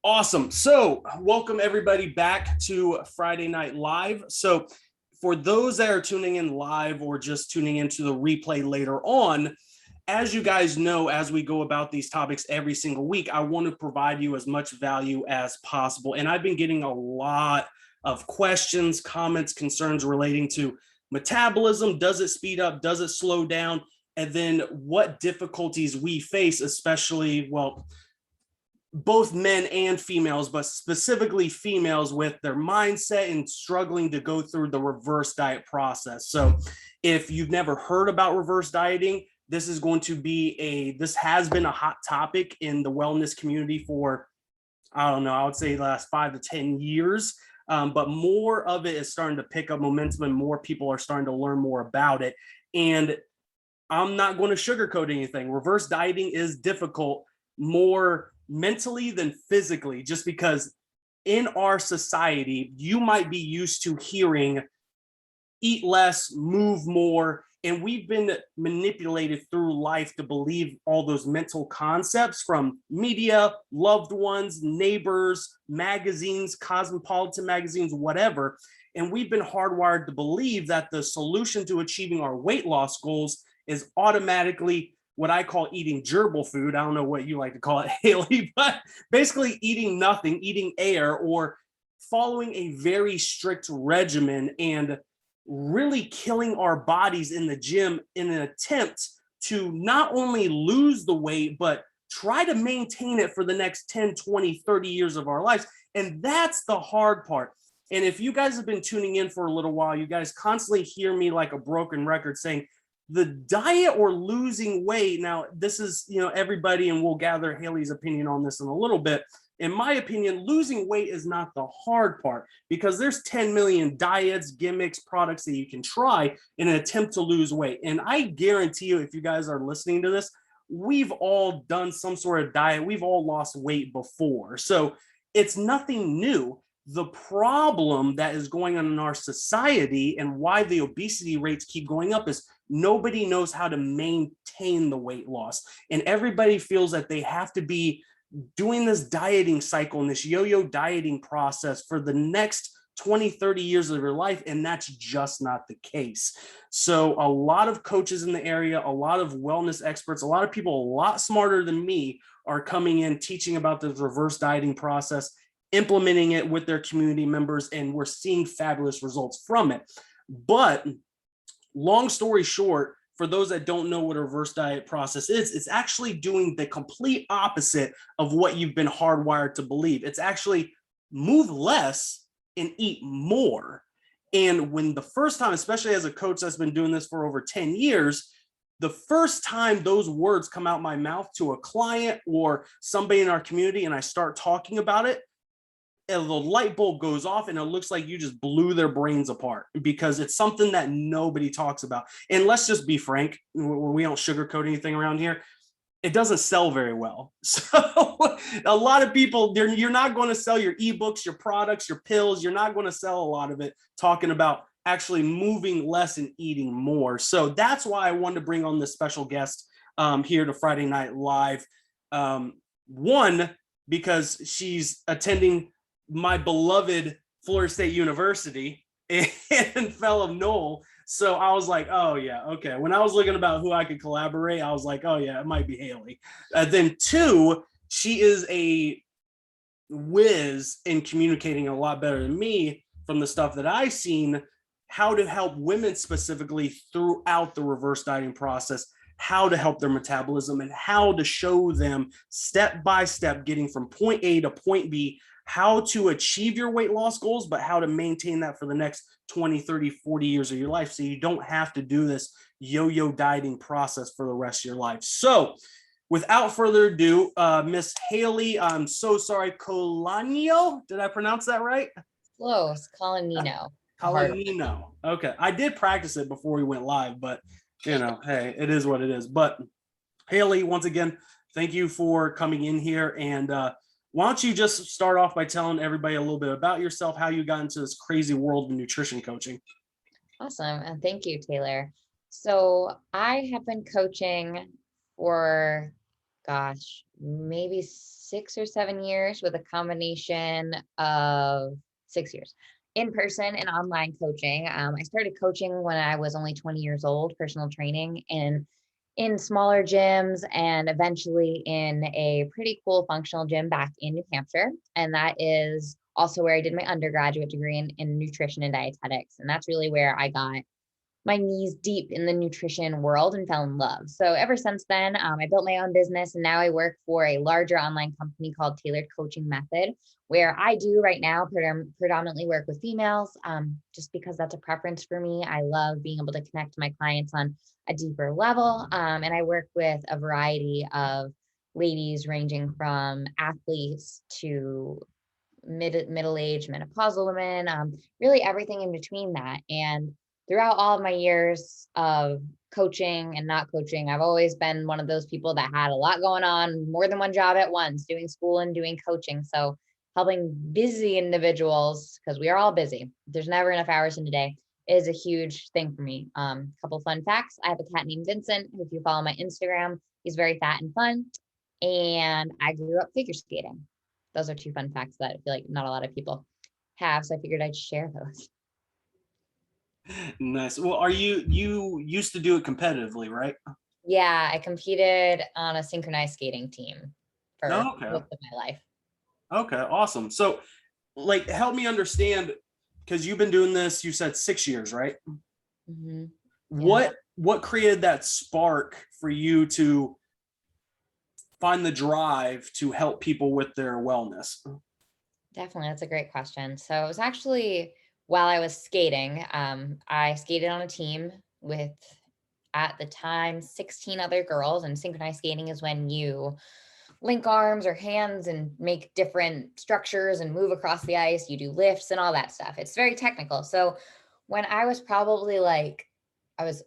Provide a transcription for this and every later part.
Awesome. So, welcome everybody back to Friday Night Live. So, for those that are tuning in live or just tuning into the replay later on, as you guys know, as we go about these topics every single week, I want to provide you as much value as possible. And I've been getting a lot of questions, comments, concerns relating to metabolism. Does it speed up? Does it slow down? And then what difficulties we face, especially, well, both men and females, but specifically females with their mindset and struggling to go through the reverse diet process. So if you've never heard about reverse dieting, this is going to be this has been a hot topic in the wellness community for, I don't know, I would say the last 5 to 10 years. But more of it is starting to pick up momentum and more people are starting to learn more about it. And I'm not going to sugarcoat anything. Reverse dieting is difficult, more mentally than physically, just because in our society, you might be used to hearing eat less, move more, and we've been manipulated through life to believe all those mental concepts from media, loved ones, neighbors, magazines, cosmopolitan magazines, whatever. And we've been hardwired to believe that the solution to achieving our weight loss goals is automatically what I call eating gerbil food. I don't know what you like to call it, Haylee, but basically eating nothing, eating air, or following a very strict regimen and really killing our bodies in the gym in an attempt to not only lose the weight, but try to maintain it for the next 10, 20, 30 years of our lives. And that's the hard part. And if you guys have been tuning in for a little while, you guys constantly hear me like a broken record saying, the diet or losing weight. Now, this is, everybody, and we'll gather Haylee's opinion on this in a little bit. In my opinion, losing weight is not the hard part because there's 10 million diets, gimmicks, products that you can try in an attempt to lose weight. And I guarantee you, if you guys are listening to this, we've all done some sort of diet. We've all lost weight before. So it's nothing new. The problem that is going on in our society and why the obesity rates keep going up is nobody knows how to maintain the weight loss. And everybody feels that they have to be doing this dieting cycle and this yo-yo dieting process for the next 20, 30 years of your life. And that's just not the case. So a lot of coaches in the area, a lot of wellness experts, a lot of people a lot smarter than me are coming in teaching about the reverse dieting process, implementing it with their community members, and we're seeing fabulous results from it. But long story short, for those that don't know what a reverse diet process is, it's actually doing the complete opposite of what you've been hardwired to believe. It's actually move less and eat more. And when the first time, especially as a coach that's been doing this for over 10 years, the first time those words come out my mouth to a client or somebody in our community and I start talking about it, the light bulb goes off and it looks like you just blew their brains apart because it's something that nobody talks about. And let's just be frank, we don't sugarcoat anything around here. It doesn't sell very well. So a lot of people, you're not going to sell your ebooks, your products, your pills. You're not going to sell a lot of it talking about actually moving less and eating more. So that's why I wanted to bring on this special guest here to Friday Night Live. One, because she's attending my beloved Florida State University and fell of Knoll. So I was like, oh yeah, okay. When I was looking about who I could collaborate, I was like, oh yeah, it might be Haylee. Then two, she is a whiz in communicating a lot better than me from the stuff that I've seen, how to help women specifically throughout the reverse dieting process, how to help their metabolism and how to show them step by step getting from point A to point B, how to achieve your weight loss goals, but how to maintain that for the next 20, 30, 40 years of your life. So you don't have to do this yo-yo dieting process for the rest of your life. So without further ado, Miss Haylee, I'm so sorry, Colannino, did I pronounce that right? Close. Colannino. Colannino. Okay. I did practice it before we went live, but hey, it is what it is. But Haylee, once again, thank you for coming in here. And why don't you just start off by telling everybody a little bit about yourself, how you got into this crazy world of nutrition coaching? Awesome. And thank you, Taylor. So I have been coaching for, maybe 6 or 7 years with a combination of 6 years in person and online coaching. I started coaching when I was only 20 years old, personal training, and in smaller gyms and eventually in a pretty cool functional gym back in New Hampshire. And that is also where I did my undergraduate degree in nutrition and dietetics. And that's really where I got my knees deep in the nutrition world and fell in love. So ever since then, I built my own business and now I work for a larger online company called Tailored Coaching Method, where I do right now predominantly work with females, just because that's a preference for me. I love being able to connect to my clients on a deeper level. And I work with a variety of ladies ranging from athletes to middle-aged menopausal women, really everything in between that. And throughout all of my years of coaching and not coaching, I've always been one of those people that had a lot going on, more than one job at once, doing school and doing coaching. So helping busy individuals, because we are all busy, there's never enough hours in a day, is a huge thing for me. Couple fun facts. I have a cat named Vincent. If you follow my Instagram, he's very fat and fun. And I grew up figure skating. Those are two fun facts that I feel like not a lot of people have. So I figured I'd share those. Nice. Well, you used to do it competitively, right? Yeah, I competed on a synchronized skating team for Oh, okay. most of my life. Okay, awesome. So, like, help me understand, because you've been doing this, you said 6 years, right? Mm-hmm. What created that spark for you to find the drive to help people with their wellness? Definitely. That's a great question. So it was actually while I was skating, I skated on a team with, at the time, 16 other girls. And synchronized skating is when you link arms or hands and make different structures and move across the ice. You do lifts and all that stuff. It's very technical. So when I was probably like, I was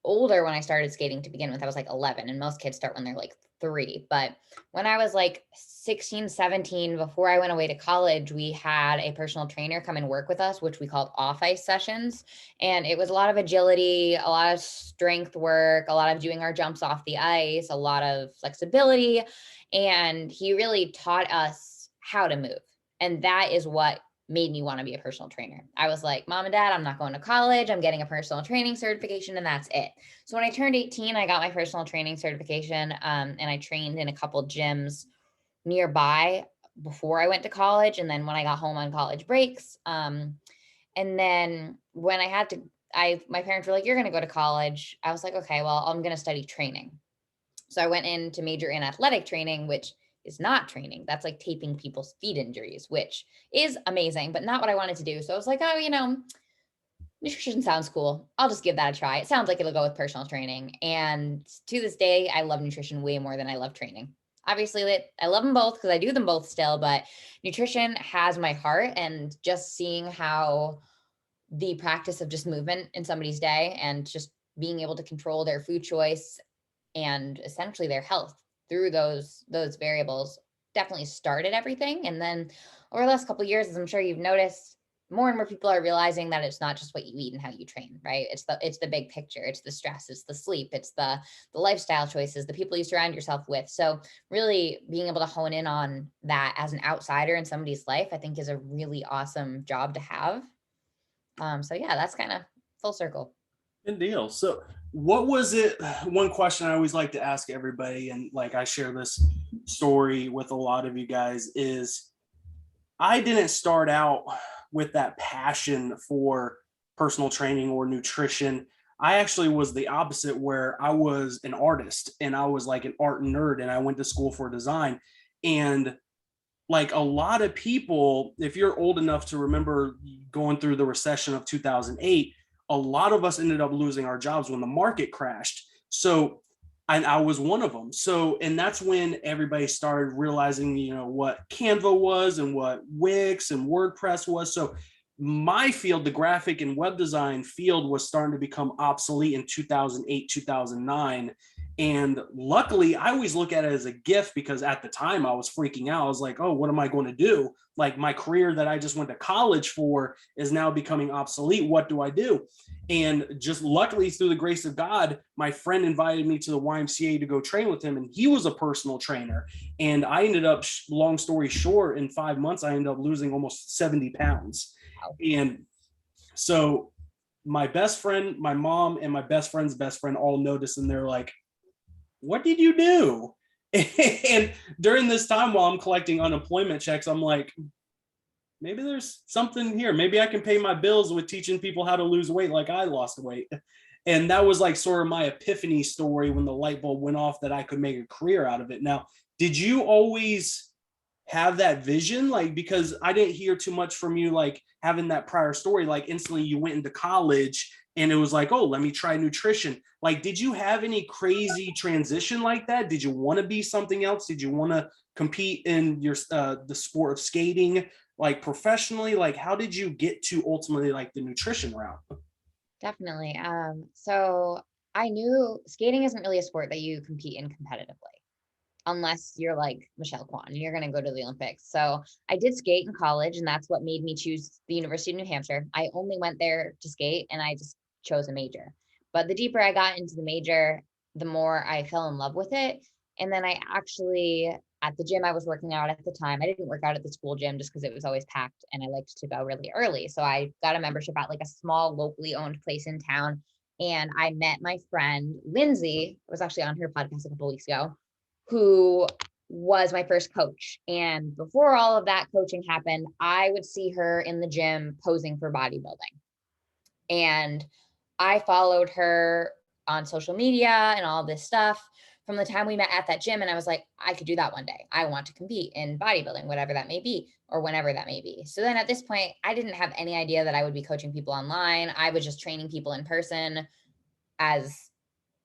older when I started skating to begin with. I was like 11, and most kids start when they're like 3. But when I was like 16, 17, before I went away to college, we had a personal trainer come and work with us, which we called off ice sessions. And it was a lot of agility, a lot of strength work, a lot of doing our jumps off the ice, a lot of flexibility. And he really taught us how to move. And that is what made me want to be a personal trainer. I was like, Mom and Dad, I'm not going to college. I'm getting a personal training certification, and that's it. So when I turned 18, I got my personal training certification, and I trained in a couple gyms nearby before I went to college. And then when I got home on college breaks, and then when I had to, my parents were like, you're going to go to college. I was like, okay, well, I'm going to study training. So I went in to major in athletic training, which is not training. That's like taping people's feet injuries, which is amazing, but not what I wanted to do. So I was like, oh, nutrition sounds cool. I'll just give that a try. It sounds like it'll go with personal training. And to this day, I love nutrition way more than I love training. Obviously, I love them both because I do them both still, but nutrition has my heart. And just seeing how the practice of just movement in somebody's day and just being able to control their food choice and essentially their health through those variables definitely started everything. And then over the last couple of years, as I'm sure you've noticed, more and more people are realizing that it's not just what you eat and how you train, right? It's the big picture. It's the stress, it's the sleep, it's the lifestyle choices, the people you surround yourself with. So really being able to hone in on that as an outsider in somebody's life, I think is a really awesome job to have. So yeah, that's kind of full circle. Good deal. So, what was it? One question I always like to ask everybody, and like I share this story with a lot of you guys, is I didn't start out with that passion for personal training or nutrition. I actually was the opposite, where I was an artist and I was like an art nerd, and I went to school for design. And like a lot of people, if you're old enough to remember going through the recession of 2008, a lot of us ended up losing our jobs when the market crashed. So, and I was one of them. So, and that's when everybody started realizing, what Canva was and what Wix and WordPress was. So my field, the graphic and web design field, was starting to become obsolete in 2008, 2009. And luckily, I always look at it as a gift because at the time I was freaking out. I was like, oh, what am I going to do? Like my career that I just went to college for is now becoming obsolete. What do I do? And just luckily, through the grace of God, my friend invited me to the YMCA to go train with him. And he was a personal trainer. And I ended up, long story short, in 5 months, I ended up losing almost 70 pounds. And so my best friend, my mom, and my best friend's best friend all noticed, and they're like, what did you do? And during this time while I'm collecting unemployment checks, I'm like, maybe there's something here. Maybe I can pay my bills with teaching people how to lose weight like I lost weight. And that was like sort of my epiphany story when the light bulb went off that I could make a career out of it. Now, did you always have that vision? Like, because I didn't hear too much from you, like having that prior story, like instantly you went into college and it was like, oh, let me try nutrition. Like, did you have any crazy transition like that? Did you want to be something else? Did you want to compete in your the sport of skating, like professionally? Like, how did you get to ultimately like the nutrition route? Definitely. So I knew skating isn't really a sport that you compete in competitively, unless you're like Michelle Kwan and you're going to go to the Olympics. So I did skate in college, and that's what made me choose the University of New Hampshire. I only went there to skate, and I just chose a major. But the deeper I got into the major, the more I fell in love with it. And then I actually, at the gym I was working out at the time, I didn't work out at the school gym just because it was always packed and I liked to go really early. So I got a membership at like a small locally owned place in town. And I met my friend Lindsay. I was actually on her podcast a couple weeks ago, who was my first coach. And before all of that coaching happened, I would see her in the gym posing for bodybuilding. And I followed her on social media and all this stuff from the time we met at that gym. And I was like, I could do that one day. I want to compete in bodybuilding, whatever that may be, or whenever that may be. So then at this point, I didn't have any idea that I would be coaching people online. I was just training people in person as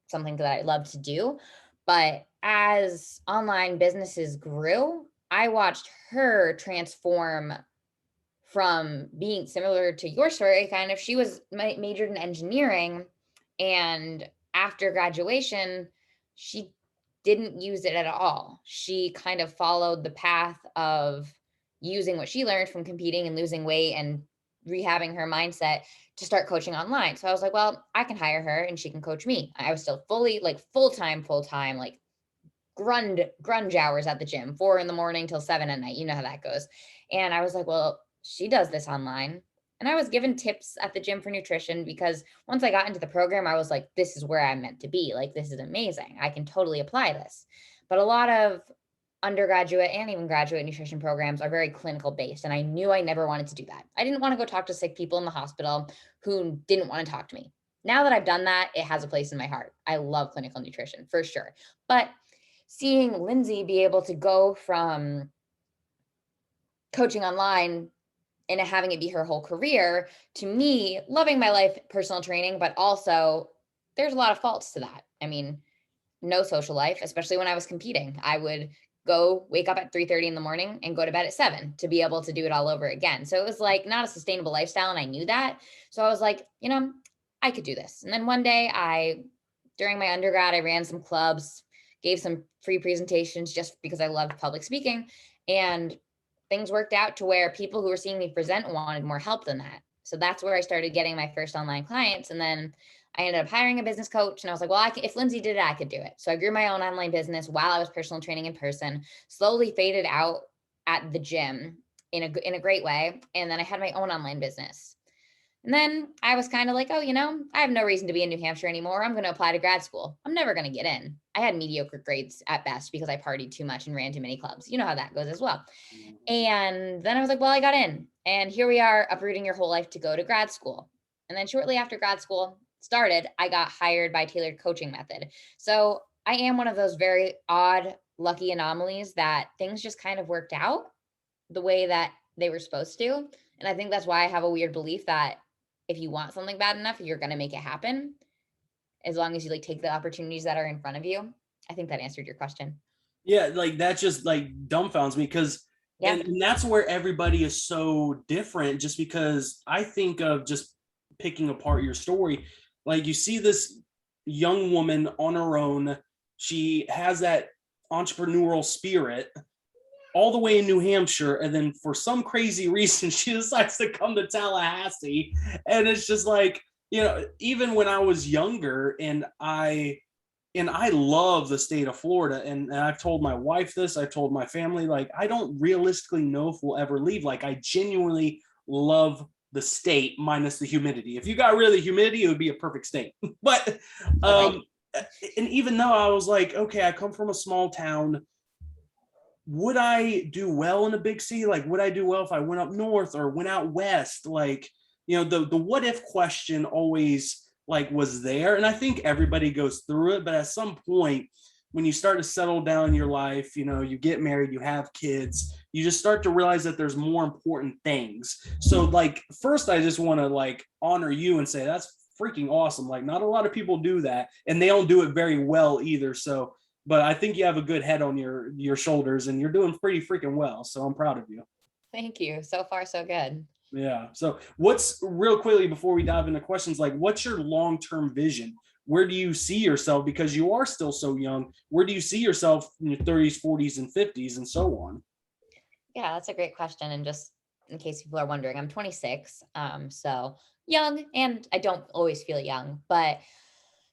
something that I love to do. But as online businesses grew, I watched her transform from being similar to your story, kind of. She was majored in engineering, and after graduation, she didn't use it at all. She kind of followed the path of using what she learned from competing and losing weight and rehabbing her mindset to start coaching online. So I was like, well, I can hire her and she can coach me. I was still fully like full-time, like grunge hours at the gym, 4 a.m. till 7 at night. You know how that goes. And I was like, well, she does this online. And I was given tips at the gym for nutrition because once I got into the program, I was like, this is where I'm meant to be. Like, this is amazing. I can totally apply this. But a lot of undergraduate and even graduate nutrition programs are very clinical based. And I knew I never wanted to do that. I didn't want to go talk to sick people in the hospital who didn't want to talk to me. Now that I've done that, it has a place in my heart. I love clinical nutrition for sure. But seeing Lindsay be able to go from coaching online and having it be her whole career, to me, loving my life, personal training, but also there's a lot of faults to that. I mean, no social life, especially when I was competing. I would go wake up at 3:30 in the morning and go to bed at 7 to be able to do it all over again. So it was like not a sustainable lifestyle. And I knew that. So I was like, I could do this. And then one day during my undergrad, I ran some clubs, gave some free presentations just because I loved public speaking. And things worked out to where people who were seeing me present wanted more help than that. So that's where I started getting my first online clients. And then I ended up hiring a business coach, and I was like, well, if Lindsay did it, I could do it. So I grew my own online business while I was personal training in person, slowly faded out at the gym in a great way. And then I had my own online business. And then I was kind of like, oh, I have no reason to be in New Hampshire anymore. I'm going to apply to grad school. I'm never going to get in. I had mediocre grades at best because I partied too much and ran too many clubs. You know how that goes as well. And then I was like, well, I got in. And here we are, uprooting your whole life to go to grad school. And then shortly after grad school started, I got hired by Tailored Coaching Method. So I am one of those very odd, lucky anomalies that things just kind of worked out the way that they were supposed to. And I think that's why I have a weird belief that if you want something bad enough, you're going to make it happen, as long as you take the opportunities that are in front of you. I think that answered your question. Yeah, like that just like dumbfounds me because and that's where everybody is so different, just because I think of just picking apart your story. Like you see this young woman on her own she has that entrepreneurial spirit all the way in New Hampshire. And then for some crazy reason, she decides to come to Tallahassee. And it's just like, even when I was younger and I love the state of Florida. And I've told my wife this, I've told my family, like, I don't realistically know if we'll ever leave. Like, I genuinely love the state minus the humidity. If you got rid of the humidity, it would be a perfect state. But, and even though I was like, okay, I come from a small town, would I do well in a big city? Like, would I do well if I went up north or went out west? Like, the what if question always like was there. And I think everybody goes through it, but at some point when you start to settle down in your life, you get married, you have kids, you just start to realize that there's more important things. So like, first, I just want to like honor you and say that's freaking awesome. Like, not a lot of people do that, and they don't do it very well either. So, but I think you have a good head on your shoulders, and you're doing pretty freaking well. So I'm proud of you. Thank you. So far, so good. Yeah. So what's, real quickly before we dive into questions, like, what's your long-term vision? Where do you see yourself? Because you are still so young. Where do you see yourself in your 30s, 40s, and 50s and so on? Yeah, that's a great question. And just in case people are wondering, I'm 26. So young, and I don't always feel young, but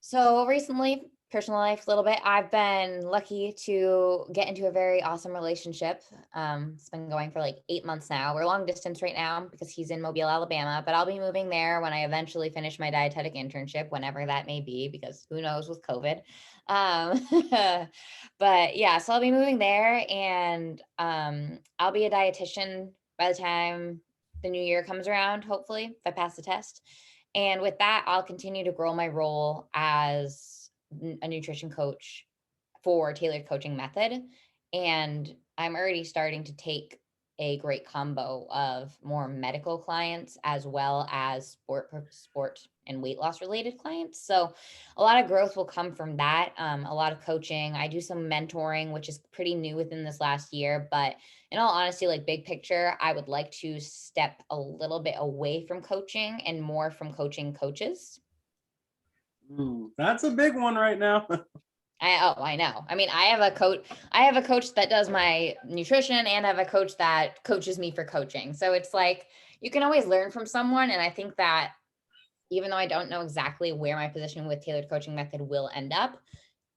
so recently, personal life a little bit, I've been lucky to get into a very awesome relationship. It's been going for like 8 months now. We're long distance right now because he's in Mobile, Alabama, but I'll be moving there when I eventually finish my dietetic internship, whenever that may be, because who knows with COVID. But yeah, so I'll be moving there, and I'll be a dietitian by the time the new year comes around, hopefully, if I pass the test. And with that, I'll continue to grow my role as a nutrition coach for Tailored Coaching Method. And I'm already starting to take a great combo of more medical clients as well as sport and weight loss related clients. So a lot of growth will come from that. A lot of coaching. I do some mentoring, which is pretty new within this last year. But in all honesty, like big picture, I would like to step a little bit away from coaching and more from coaching coaches. That's a big one right now. I know. I mean, I have a coach that does my nutrition, and I have a coach that coaches me for coaching. So it's like, you can always learn from someone. And I think that even though I don't know exactly where my position with Tailored Coaching Method will end up,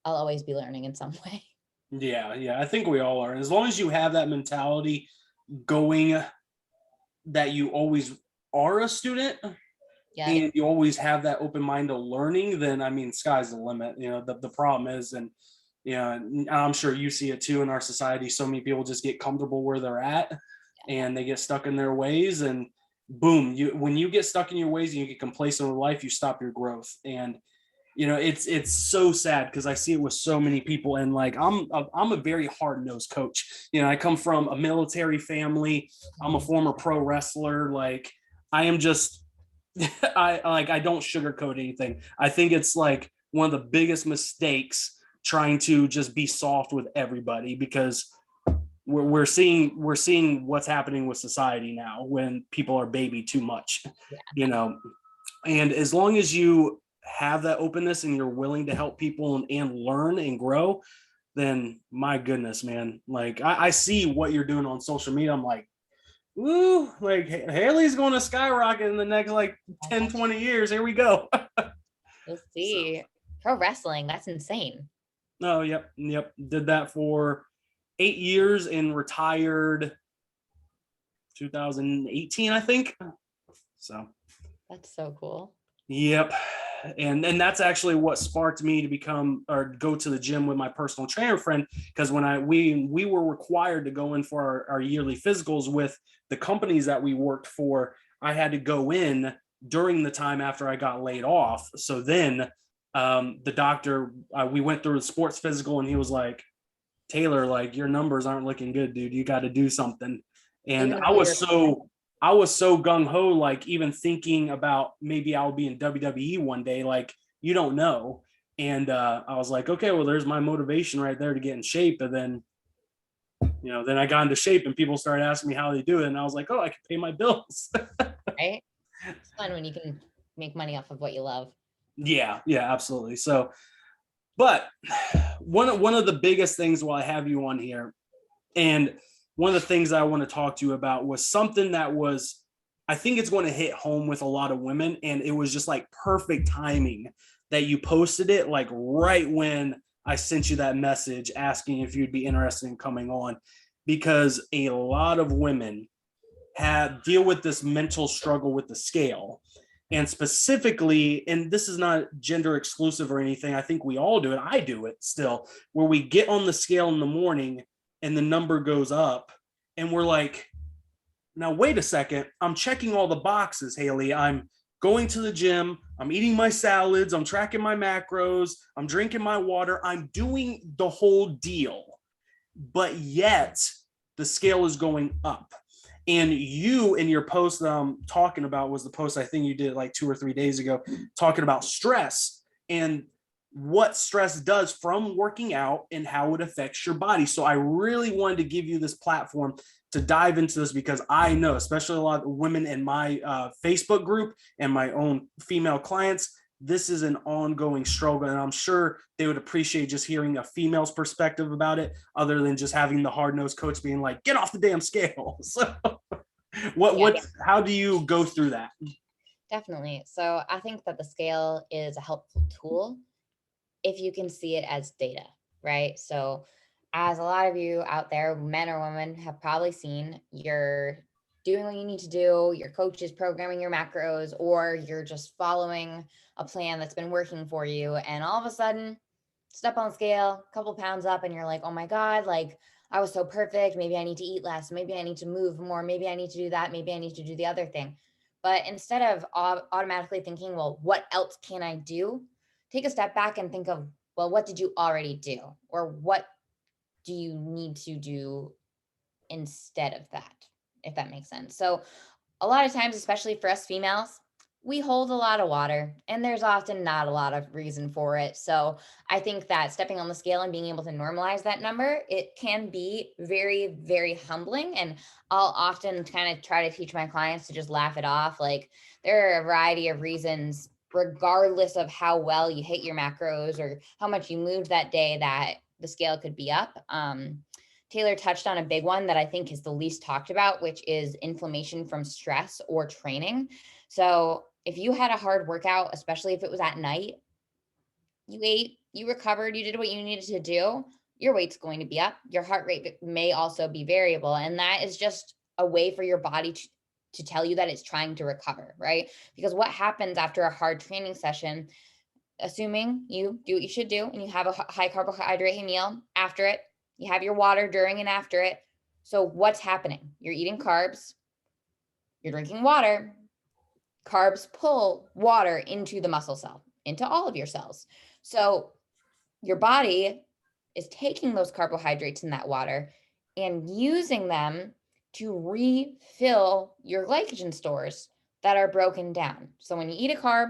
I'll always be learning in some way. Yeah. I think we all are. As long as you have that mentality going, that you always are a student, and you always have that open mind to learning, then I mean, sky's the limit. The problem is, and I'm sure you see it too in our society, so many people just get comfortable where they're at, and they get stuck in their ways, and boom, when you get stuck in your ways and you get complacent with life, you stop your growth. And it's so sad because I see it with so many people. And like, I'm a very hard-nosed coach. I come from a military family. I'm a former pro wrestler. Like, I am just I don't sugarcoat anything. I think it's like one of the biggest mistakes trying to just be soft with everybody, because we're seeing what's happening with society now when people are baby too much. And as long as you have that openness and you're willing to help people and learn and grow, then my goodness, man, like I see what you're doing on social media. I'm like, woo, like Haylee's going to skyrocket in the next like 10, 20 years. Here we go. We'll see. So. Pro wrestling, that's insane. Oh, yep. Did that for 8 years and retired 2018, I think. So that's so cool. Yep. And that's actually what sparked me to become or go to the gym with my personal trainer friend, because when we were required to go in for our yearly physicals with the companies that we worked for, I had to go in during the time after I got laid off. So then the doctor, we went through the sports physical, and he was like, Taylor, like, your numbers aren't looking good, dude. You got to do something. And I was so gung-ho, like even thinking about maybe I'll be in WWE one day, like, you don't know. And I was like, okay, well, there's my motivation right there to get in shape. And then, then I got into shape and people started asking me how they do it. And I was like, oh, I can pay my bills. Right? It's fun when you can make money off of what you love. Yeah, absolutely. So But one of the biggest things while I have you on here, and one of the things I want to talk to you about was something that was, I think it's going to hit home with a lot of women. And it was just like perfect timing that you posted it, like right when I sent you that message asking if you'd be interested in coming on, because a lot of women deal with this mental struggle with the scale. And specifically, and this is not gender exclusive or anything, I think we all do it. I do it still, where we get on the scale in the morning and the number goes up and we're like, now wait a second, I'm checking all the boxes, Haylee. I'm going to the gym, I'm eating my salads, I'm tracking my macros, I'm drinking my water, I'm doing the whole deal, but yet the scale is going up. And you, in your post that I'm talking about, was the post I think you did like 2 or 3 days ago, talking about stress and what stress does from working out and how it affects your body. So I really wanted to give you this platform to dive into this, because I know, especially a lot of women in my Facebook group and my own female clients, this is an ongoing struggle. And I'm sure they would appreciate just hearing a female's perspective about it, other than just having the hard-nosed coach being like, get off the damn scale. So how do you go through that? Definitely. So I think that the scale is a helpful tool if you can see it as data, right? So as a lot of you out there, men or women, have probably seen, you're doing what you need to do, your coach is programming your macros, or you're just following a plan that's been working for you. And all of a sudden, step on the scale, a couple pounds up, and you're like, oh my God, like I was so perfect. Maybe I need to eat less. Maybe I need to move more. Maybe I need to do that. Maybe I need to do the other thing. But instead of automatically thinking, well, what else can I do? Take a step back and think of, well, what did you already do? Or what do you need to do instead of that, if that makes sense? So a lot of times, especially for us females, we hold a lot of water and there's often not a lot of reason for it. So I think that stepping on the scale and being able to normalize that number, it can be very, very humbling. And I'll often kind of try to teach my clients to just laugh it off. Like, there are a variety of reasons, regardless of how well you hit your macros or how much you moved that day, that the scale could be up. Taylor touched on a big one that I think is the least talked about, which is inflammation from stress or training. So if you had a hard workout, especially if it was at night, you ate, you recovered, you did what you needed to do, your weight's going to be up. Your heart rate may also be variable. And that is just a way for your body to tell you that it's trying to recover, right? Because what happens after a hard training session, assuming you do what you should do and you have a high carbohydrate meal after it, you have your water during and after it. So what's happening? You're eating carbs, you're drinking water. Carbs pull water into the muscle cell, into all of your cells. So your body is taking those carbohydrates in that water and using them to refill your glycogen stores that are broken down. So when you eat a carb,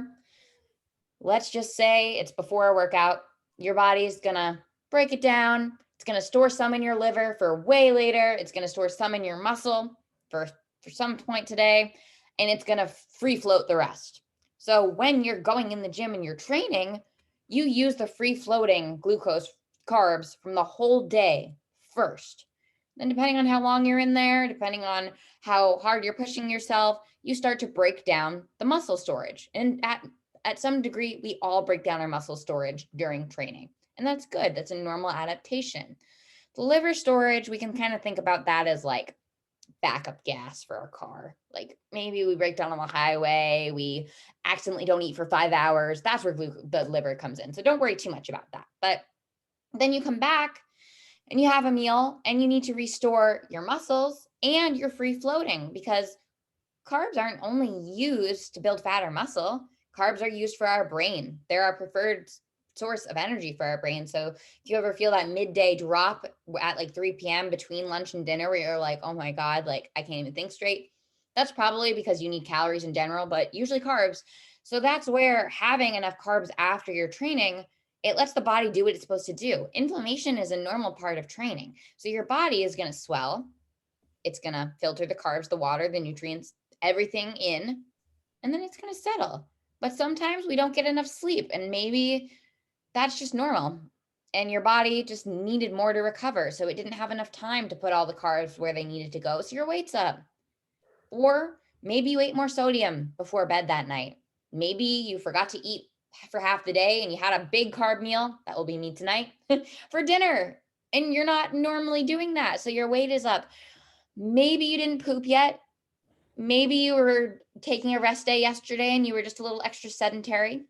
let's just say it's before a workout, your body's gonna break it down. It's gonna store some in your liver for way later. It's gonna store some in your muscle for some point today, and it's gonna free float the rest. So when you're going in the gym and you're training, you use the free floating glucose carbs from the whole day first. Then depending on how long you're in there, depending on how hard you're pushing yourself, you start to break down the muscle storage. And at some degree, we all break down our muscle storage during training. And that's good. That's a normal adaptation. The liver storage, we can kind of think about that as like backup gas for our car. Like maybe we break down on the highway, we accidentally don't eat for 5 hours. That's where the liver comes in. So don't worry too much about that. But then you come back and you have a meal and you need to restore your muscles and you're free floating, because carbs aren't only used to build fat or muscle. Carbs are used for our brain. They're our preferred source of energy for our brain. So if you ever feel that midday drop at like 3 p.m. between lunch and dinner where you're like, oh my God, like I can't even think straight, that's probably because you need calories in general, but usually carbs. So that's where having enough carbs after your training, it lets the body do what it's supposed to do. Inflammation is a normal part of training. So your body is going to swell. It's going to filter the carbs, the water, the nutrients, everything in, and then it's going to settle. But sometimes we don't get enough sleep, and maybe that's just normal. And your body just needed more to recover. So it didn't have enough time to put all the carbs where they needed to go. So your weight's up. Or maybe you ate more sodium before bed that night. Maybe you forgot to eat for half the day and you had a big carb meal, that will be me tonight, for dinner. And you're not normally doing that. So your weight is up. Maybe you didn't poop yet. Maybe you were taking a rest day yesterday and you were just a little extra sedentary.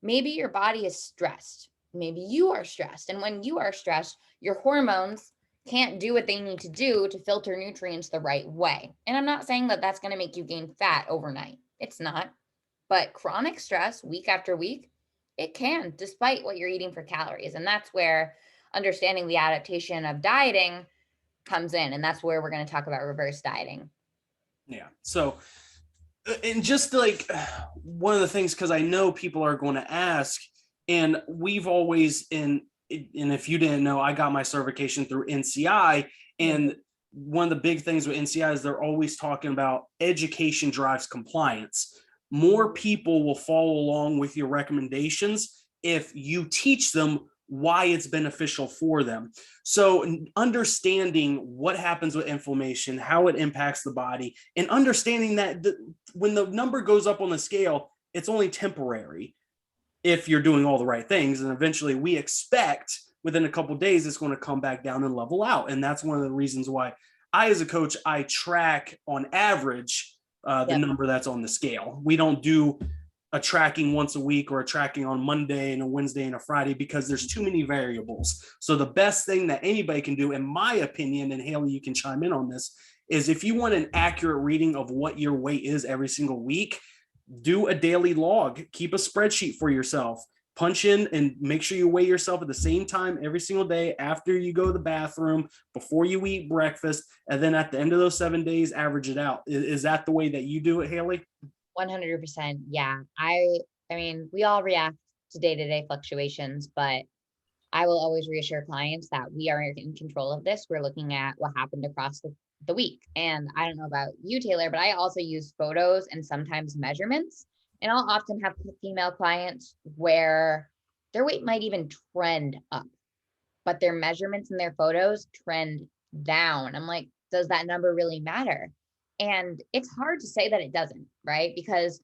Maybe your body is stressed. Maybe you are stressed. And when you are stressed, your hormones can't do what they need to do to filter nutrients the right way. And I'm not saying that that's going to make you gain fat overnight. It's not. But chronic stress, week after week, it can, despite what you're eating for calories. And that's where understanding the adaptation of dieting comes in. And that's where we're going to talk about reverse dieting. Yeah. So, and just like one of the things, because I know people are going to ask, and we've always and if you didn't know, I got my certification through NCI, and one of the big things with NCI is they're always talking about education drives compliance. More people will follow along with your recommendations if you teach them why it's beneficial for them. So understanding what happens with inflammation, how it impacts the body, and understanding that when the number goes up on the scale, it's only temporary if you're doing all the right things. And eventually we expect within a couple of days, it's going to come back down and level out. And that's one of the reasons why I, as a coach, I track on average the number that's on the scale. We don't do a tracking once a week or a tracking on Monday and a Wednesday and a Friday because there's too many variables. So the best thing that anybody can do, in my opinion, and Haylee, you can chime in on this, is if you want an accurate reading of what your weight is every single week, do a daily log, keep a spreadsheet for yourself, punch in and make sure you weigh yourself at the same time every single day after you go to the bathroom, before you eat breakfast, and then at the end of those 7 days, average it out. Is that the way that you do it, Haylee? 100%. Yeah. I mean, we all react to day-to-day fluctuations, but I will always reassure clients that we are in control of this. We're looking at what happened across the week. And I don't know about you, Taylor, but I also use photos and sometimes measurements. And I'll often have female clients where their weight might even trend up, but their measurements and their photos trend down. I'm like, does that number really matter? And it's hard to say that it doesn't, right? Because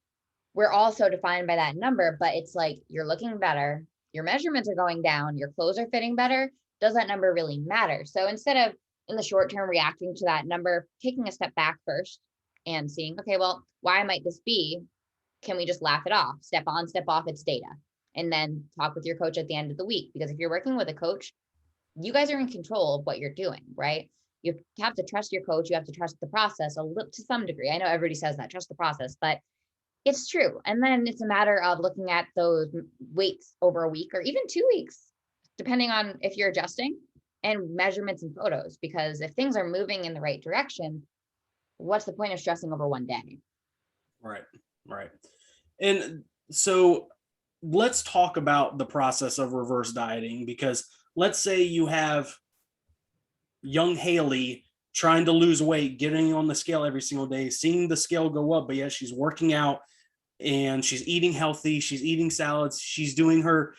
we're all so defined by that number, but it's like, you're looking better, your measurements are going down, your clothes are fitting better. Does that number really matter? So instead of in the short term reacting to that number, taking a step back first and seeing, okay, well, why might this be? Can we just laugh it off? Step on, step off, it's data. And then talk with your coach at the end of the week. Because if you're working with a coach, you guys are in control of what you're doing, right? You have to trust your coach. You have to trust the process a little to some degree. I know everybody says that, trust the process, but it's true. And then it's a matter of looking at those weights over a week or even 2 weeks, depending on if you're adjusting, and measurements and photos. Because if things are moving in the right direction, what's the point of stressing over one day? Right, right. And so let's talk about the process of reverse dieting, because let's say you have young Haylee trying to lose weight, getting on the scale every single day, seeing the scale go up, but yet she's working out and she's eating healthy, she's eating salads, she's doing her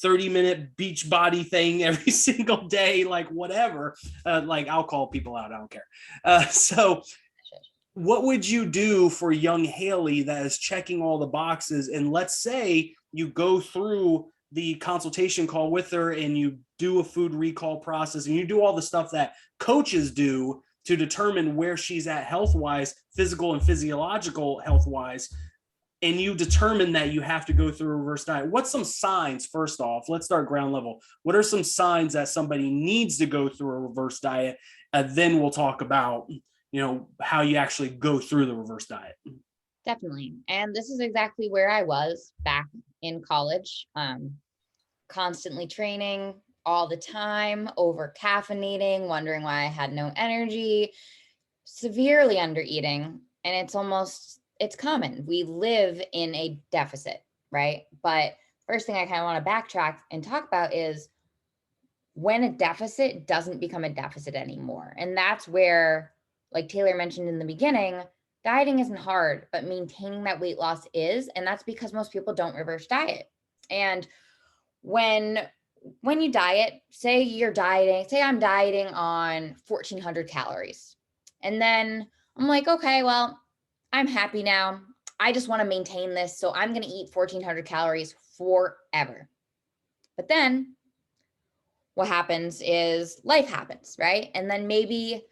30-minute beach body thing every single day, like whatever. Like I'll call people out, I don't care. So what would you do for young Haylee that is checking all the boxes? And let's say you go through the consultation call with her and you do a food recall process and you do all the stuff that coaches do to determine where she's at health-wise, physical and physiological health-wise, and you determine that you have to go through a reverse diet. What's some signs, first off, let's start ground level. What are some signs that somebody needs to go through a reverse diet? And then we'll talk about, how you actually go through the reverse diet. Definitely. And this is exactly where I was back in college, constantly training all the time, over caffeinating, wondering why I had no energy, severely under eating. And it's common. We live in a deficit, right? But first thing I kind of want to backtrack and talk about is when a deficit doesn't become a deficit anymore. And that's where, like Taylor mentioned in the beginning, dieting isn't hard, but maintaining that weight loss is. And that's because most people don't reverse diet. And when you diet, say I'm dieting on 1400 calories. And then I'm like, okay, well, I'm happy now. I just want to maintain this. So I'm going to eat 1400 calories forever. But then what happens is life happens, right? And then maybe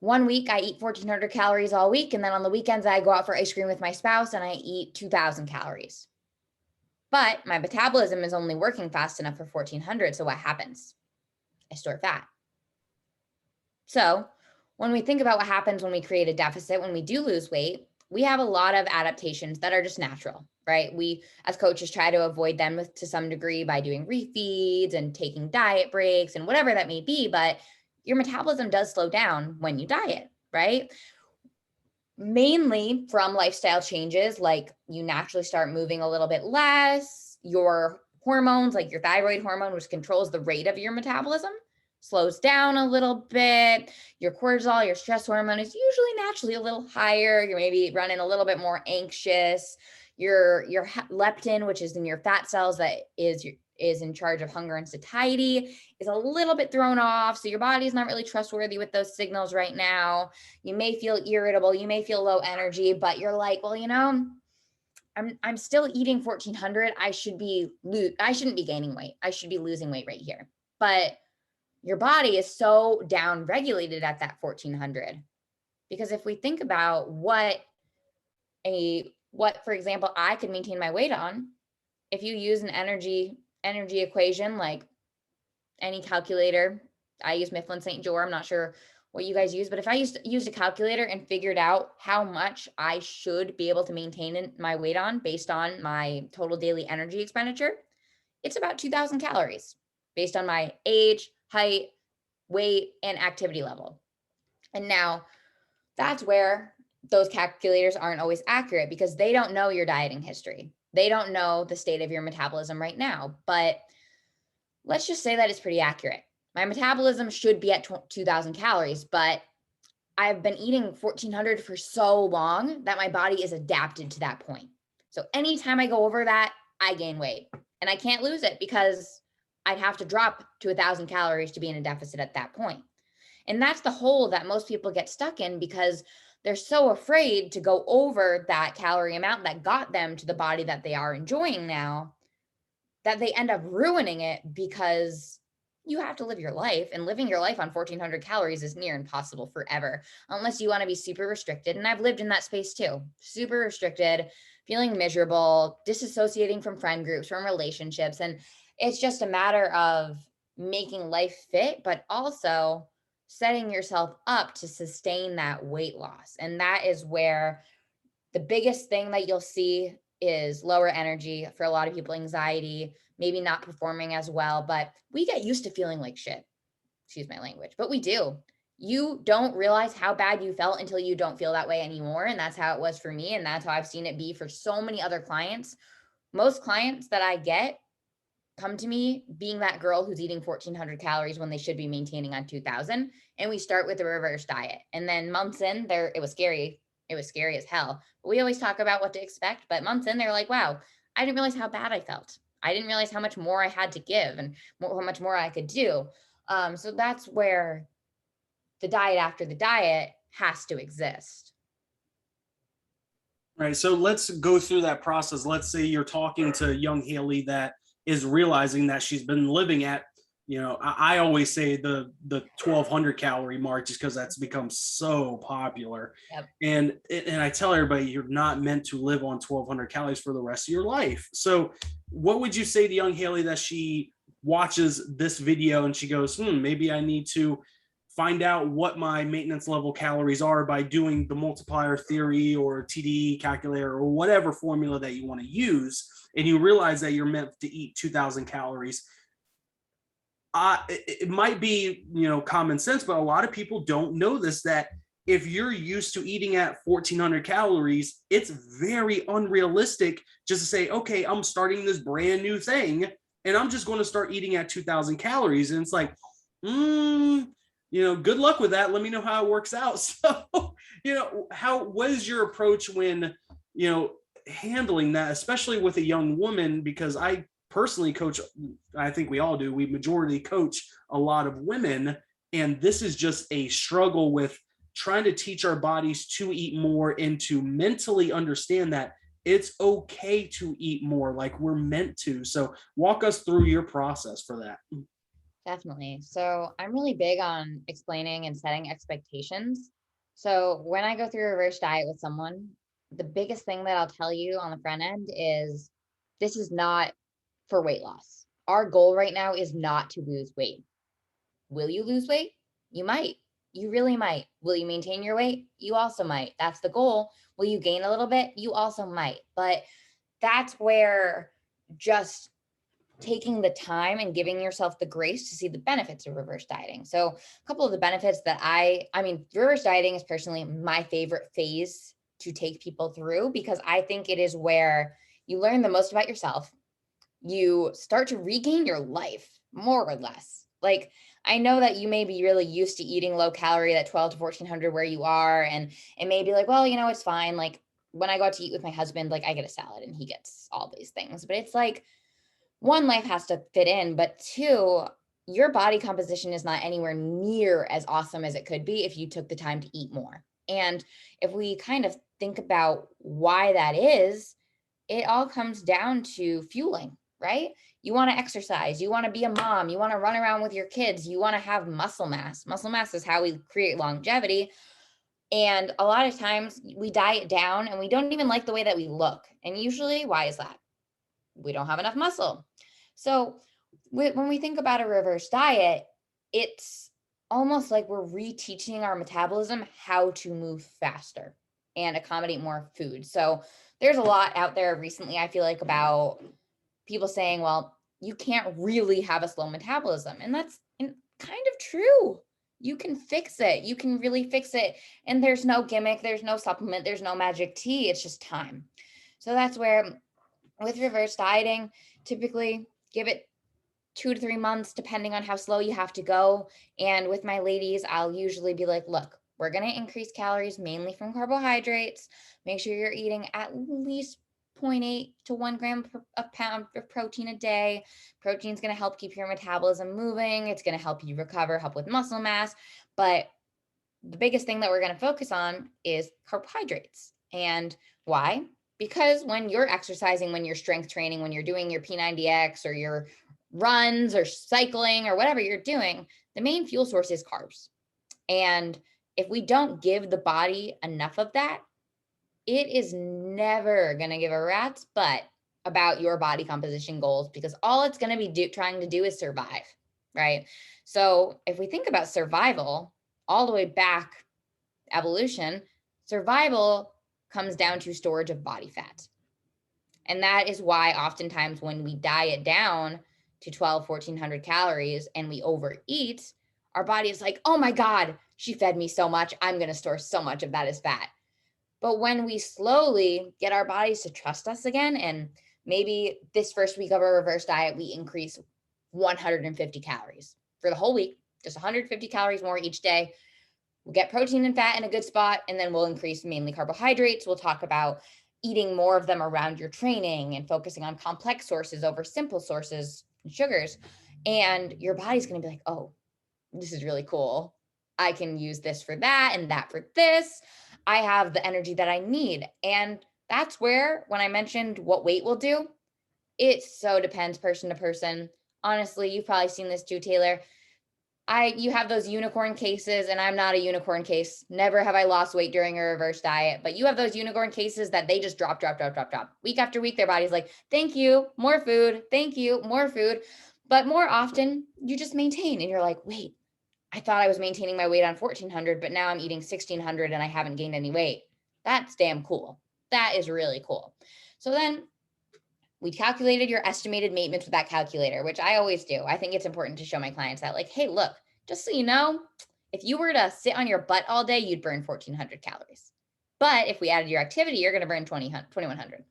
one week I eat 1400 calories all week. And then on the weekends, I go out for ice cream with my spouse and I eat 2000 calories. But my metabolism is only working fast enough for 1400. So what happens? I store fat. So when we think about what happens when we create a deficit, when we do lose weight, we have a lot of adaptations that are just natural, right? We, as coaches, try to avoid them to some degree by doing refeeds and taking diet breaks and whatever that may be. But your metabolism does slow down when you diet, right? Mainly from lifestyle changes, like you naturally start moving a little bit less, your hormones, like your thyroid hormone, which controls the rate of your metabolism, slows down a little bit. Your cortisol, your stress hormone, is usually naturally a little higher. You're maybe running a little bit more anxious. Your leptin, which is in your fat cells, that is in charge of hunger and satiety, is a little bit thrown off. So your body's not really trustworthy with those signals right now. You may feel irritable, you may feel low energy, but you're like, well, I'm still eating 1400. I shouldn't be gaining weight. I should be losing weight right here. But your body is so down regulated at that 1400. Because if we think about what, for example, I could maintain my weight on, if you use an energy equation, like any calculator, I use Mifflin St. Joe. I'm not sure what you guys use, but if I used a calculator and figured out how much I should be able to maintain my weight on based on my total daily energy expenditure, it's about 2000 calories based on my age, height, weight, and activity level. And now that's where those calculators aren't always accurate, because they don't know your dieting history. They don't know the state of your metabolism right now, but let's just say that it's pretty accurate. My metabolism should be at 2000 calories, but I've been eating 1400 for so long that my body is adapted to that point. So anytime I go over that, I gain weight, and I can't lose it because I'd have to drop to 1000 calories to be in a deficit at that point. And that's the hole that most people get stuck in, because they're so afraid to go over that calorie amount that got them to the body that they are enjoying now, that they end up ruining it, because you have to live your life, and living your life on 1400 calories is near impossible forever, unless you want to be super restricted. And I've lived in that space too, super restricted, feeling miserable, disassociating from friend groups, from relationships. And it's just a matter of making life fit, but also setting yourself up to sustain that weight loss. And that is where the biggest thing that you'll see is lower energy, for a lot of people, anxiety, maybe not performing as well. But we get used to feeling like shit. Excuse my language, but we do. You don't realize how bad you felt until you don't feel that way anymore. And that's how it was for me. And that's how I've seen it be for so many other clients. Most clients that I get come to me being that girl who's eating 1400 calories when they should be maintaining on 2000. And we start with a reverse diet. And then months in there, it was scary. It was scary as hell. But we always talk about what to expect. But months in, they're like, wow, I didn't realize how bad I felt. I didn't realize how much more I had to give and how much more I could do. So that's where the diet after the diet has to exist. Right. So let's go through that process. Let's say you're talking to young Haylee that is realizing that she's been living at, I always say the 1200 calorie mark, just because that's become so popular. Yep. And I tell everybody, you're not meant to live on 1200 calories for the rest of your life. So what would you say to young Haylee that she watches this video and she goes, maybe I need to find out what my maintenance level calories are by doing the multiplier theory or TDE calculator or whatever formula that you want to use, and you realize that you're meant to eat 2000 calories. It might be, common sense, but a lot of people don't know this, that if you're used to eating at 1400 calories, it's very unrealistic just to say, okay, I'm starting this brand new thing and I'm just going to start eating at 2000 calories. And it's like, good luck with that. Let me know how it works out. So, what is your approach when, handling that, especially with a young woman? Because I personally coach, I think we all do, we majority coach a lot of women. And this is just a struggle with trying to teach our bodies to eat more and to mentally understand that it's okay to eat more, like we're meant to. So walk us through your process for that. Definitely. So I'm really big on explaining and setting expectations. So when I go through a reverse diet with someone, the biggest thing that I'll tell you on the front end is this is not for weight loss. Our goal right now is not to lose weight. Will you lose weight? You might. You really might. Will you maintain your weight? You also might. That's the goal. Will you gain a little bit? You also might. But that's where just taking the time and giving yourself the grace to see the benefits of reverse dieting. So a couple of the benefits that I mean, reverse dieting is personally my favorite phase to take people through, because I think it is where you learn the most about yourself. You start to regain your life, more or less. Like, I know that you may be really used to eating low calorie, that 12 to 1400 where you are. And it may be like, well, it's fine. Like when I go out to eat with my husband, like I get a salad and he gets all these things, but it's like, one, life has to fit in, but two, your body composition is not anywhere near as awesome as it could be if you took the time to eat more. And if we kind of think about why that is, it all comes down to fueling, right? You want to exercise, you want to be a mom, you want to run around with your kids, you want to have muscle mass. Muscle mass is how we create longevity. And a lot of times we diet down and we don't even like the way that we look. And usually, why is that? We don't have enough muscle. So when we think about a reverse diet, it's almost like we're reteaching our metabolism how to move faster and accommodate more food. So there's a lot out there recently, I feel like, about people saying, well, you can't really have a slow metabolism. And that's kind of true. You can fix it. You can really fix it. And there's no gimmick. There's no supplement. There's no magic tea. It's just time. So that's where with reverse dieting, typically give it 2 to 3 months, depending on how slow you have to go. And with my ladies, I'll usually be like, look, we're going to increase calories mainly from carbohydrates. Make sure you're eating at least 0.8 to 1 gram a pound of protein a day. Protein is going to help keep your metabolism moving. It's going to help you recover, help with muscle mass. But the biggest thing that we're going to focus on is carbohydrates. And why? Because when you're exercising, when you're strength training, when you're doing your P90X or your runs or cycling or whatever you're doing, the main fuel source is carbs. And if we don't give the body enough of that, it is never going to give a rat's butt about your body composition goals, because all it's going to be trying to do is survive, right? So if we think about survival all the way back, evolution, survival comes down to storage of body fat. And that is why oftentimes when we diet down to 12, 1400 calories and we overeat, our body is like, oh my God, she fed me so much. I'm going to store so much of that as fat. But when we slowly get our bodies to trust us again, and maybe this first week of a reverse diet, we increase 150 calories for the whole week, just 150 calories more each day. We'll get protein and fat in a good spot, and then we'll increase mainly carbohydrates. We'll talk about eating more of them around your training and focusing on complex sources over simple sources and sugars. And your body's going to be like, oh, this is really cool. I can use this for that and that for this. I have the energy that I need. And that's where, when I mentioned what weight will do, it so depends person to person. Honestly, you've probably seen this too, Taylor. You have those unicorn cases, and I'm not a unicorn case. Never have I lost weight during a reverse diet, but you have those unicorn cases that they just drop. Week after week, their body's like, thank you, more food. Thank you, more food. But more often, you just maintain, and you're like, wait, I thought I was maintaining my weight on 1400, but now I'm eating 1600 and I haven't gained any weight. That's damn cool. That is really cool. So then we calculated your estimated maintenance with that calculator, which I always do. I think it's important to show my clients that, like, hey, look, just so you know, if you were to sit on your butt all day, you'd burn 1400 calories. But if we added your activity, you're going to burn 2100.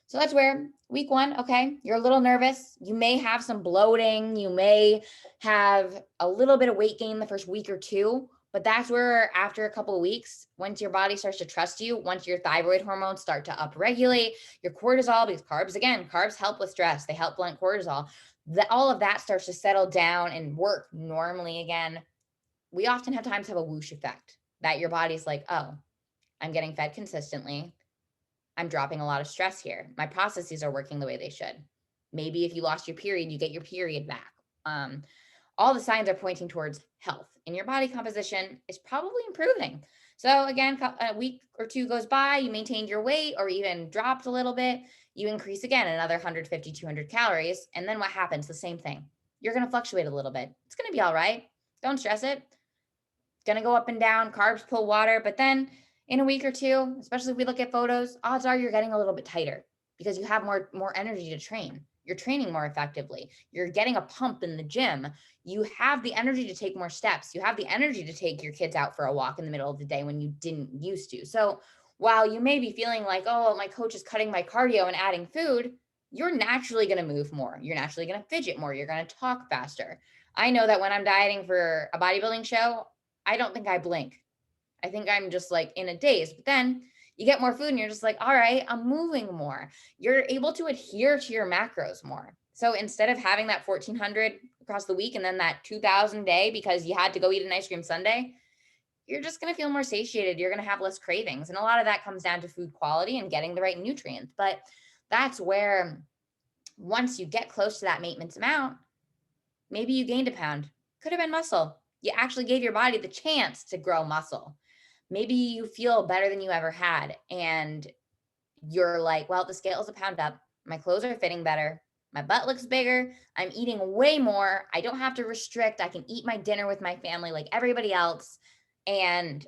So that's where week 1, okay, you're a little nervous. You may have some bloating. You may have a little bit of weight gain the first week or two, But that's where after a couple of weeks, once your body starts to trust you, once your thyroid hormones start to upregulate your cortisol, because carbs help with stress. They help blunt cortisol. All of that starts to settle down and work normally again. We often have times have a whoosh effect that your body's like, oh, I'm getting fed consistently. I'm dropping a lot of stress here. My processes are working the way they should. Maybe if you lost your period, you get your period back. All the signs are pointing towards health, and your body composition is probably improving. So again, a week or two goes by, you maintained your weight or even dropped a little bit, you increase again another 150, 200 calories. And then what happens? The same thing. You're going to fluctuate a little bit. It's going to be all right. Don't stress it. It's going to go up and down. Carbs pull water. But then in a week or two, especially if we look at photos, odds are you're getting a little bit tighter because you have more energy to train. You're training more effectively. You're getting a pump in the gym. You have the energy to take more steps. You have the energy to take your kids out for a walk in the middle of the day when you didn't used to. So while you may be feeling like, oh, my coach is cutting my cardio and adding food, you're naturally going to move more. You're naturally going to fidget more. You're going to talk faster. I know that when I'm dieting for a bodybuilding show, I don't think I blink. I think I'm just like in a daze. But then you get more food and you're just like, all right, I'm moving more. You're able to adhere to your macros more. So instead of having that 1,400 across the week and then that 2,000 day because you had to go eat an ice cream sundae, you're just going to feel more satiated. You're going to have less cravings. And a lot of that comes down to food quality and getting the right nutrients. But that's where once you get close to that maintenance amount, maybe you gained a pound. Could have been muscle. You actually gave your body the chance to grow muscle. Maybe you feel better than you ever had. And you're like, well, the scale is a pound up. My clothes are fitting better. My butt looks bigger. I'm eating way more. I don't have to restrict. I can eat my dinner with my family like everybody else. And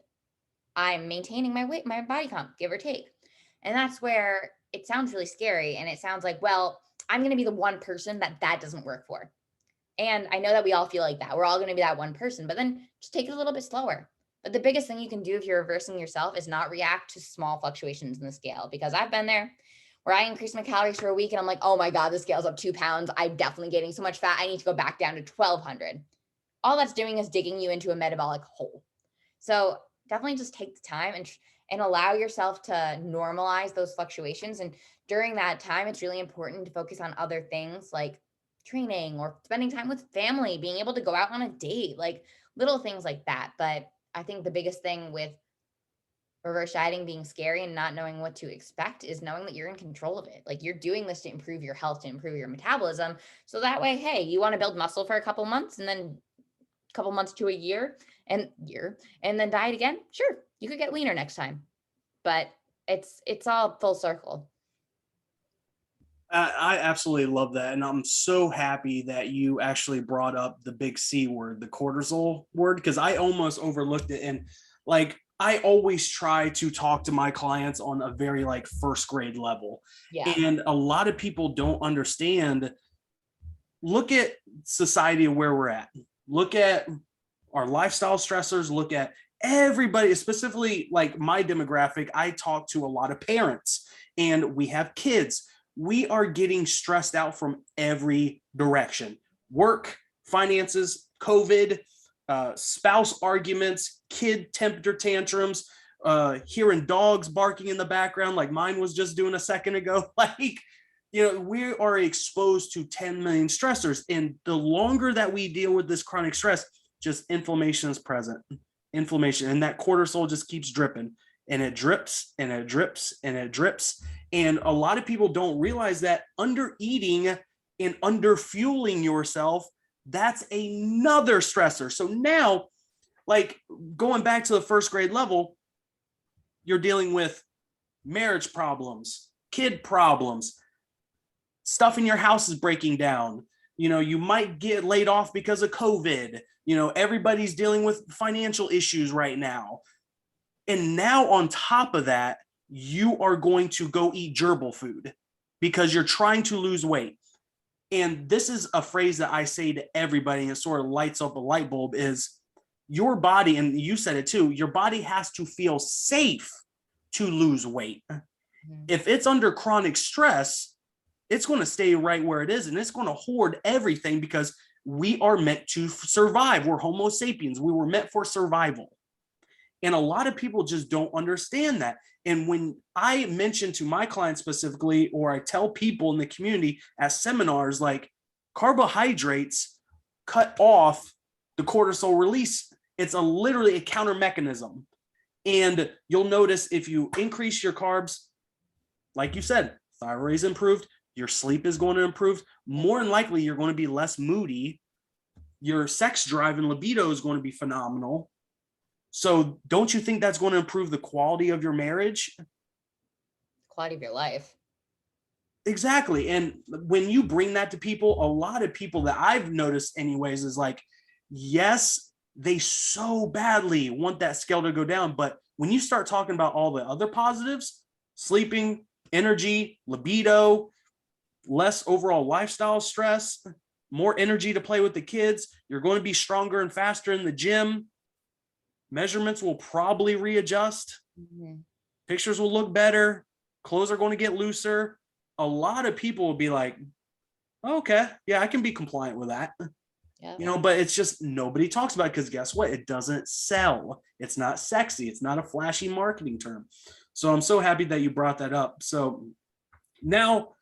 I'm maintaining my weight, my body comp, give or take. And that's where it sounds really scary. And it sounds like, well, I'm going to be the one person that doesn't work for. And I know that we all feel like that. We're all going to be that one person, but then just take it a little bit slower. But the biggest thing you can do if you're reversing yourself is not react to small fluctuations in the scale, because I've been there where I increased my calories for a week and I'm like, oh my God, the scale's up 2 pounds. I'm definitely gaining so much fat. I need to go back down to 1,200. All that's doing is digging you into a metabolic hole. So definitely just take the time and allow yourself to normalize those fluctuations. And during that time, it's really important to focus on other things like training or spending time with family, being able to go out on a date, like little things like that. But I think the biggest thing with reverse dieting being scary and not knowing what to expect is knowing that you're in control of it. Like you're doing this to improve your health, to improve your metabolism. So that way, hey, you want to build muscle for a couple months and then a couple months to a year and then diet again. Sure. You could get leaner next time, but it's all full circle. I absolutely love that. And I'm so happy that you actually brought up the big C word, the cortisol word, because I almost overlooked it. And like, I always try to talk to my clients on a very like first grade level. Yeah. And a lot of people don't understand. Look at society and where we're at. Look at our lifestyle stressors. Look at everybody, specifically like my demographic. I talk to a lot of parents and we have kids. We are getting stressed out from every direction. Work, finances, COVID, spouse arguments, kid temperature tantrums, hearing dogs barking in the background like mine was just doing a second ago. Like, we are exposed to 10 million stressors. And the longer that we deal with this chronic stress, just inflammation is present. Inflammation. And that cortisol just keeps dripping. And it drips and it drips and it drips. And a lot of people don't realize that under eating and under fueling yourself, that's another stressor. So now, like going back to the first grade level, you're dealing with marriage problems, kid problems, stuff in your house is breaking down. You might get laid off because of COVID. Everybody's dealing with financial issues right now. And now on top of that, you are going to go eat gerbil food because you're trying to lose weight. And this is a phrase that I say to everybody and it sort of lights up a light bulb is your body, and you said it too, your body has to feel safe to lose weight. Mm-hmm. If it's under chronic stress, it's going to stay right where it is and it's going to hoard everything because we are meant to survive. We're Homo sapiens. We were meant for survival. And a lot of people just don't understand that. And when I mention to my clients specifically, or I tell people in the community at seminars, like carbohydrates cut off the cortisol release, it's literally a counter mechanism. And you'll notice if you increase your carbs, like you said, thyroid is improved, your sleep is going to improve. More than likely, you're going to be less moody. Your sex drive and libido is going to be phenomenal. So don't you think that's going to improve the quality of your marriage? Quality of your life. Exactly. And when you bring that to people, a lot of people that I've noticed anyways is like, yes, they so badly want that scale to go down. But when you start talking about all the other positives, sleeping, energy, libido, less overall lifestyle stress, more energy to play with the kids, you're going to be stronger and faster in the gym. Measurements will probably readjust. Pictures will look better. Clothes are going to get looser. A lot of people will be like, okay, yeah, I can be compliant with that. Yeah. But it's just nobody talks about it because guess what? It doesn't sell. It's not sexy. It's not a flashy marketing term. So I'm so happy that you brought that up. So now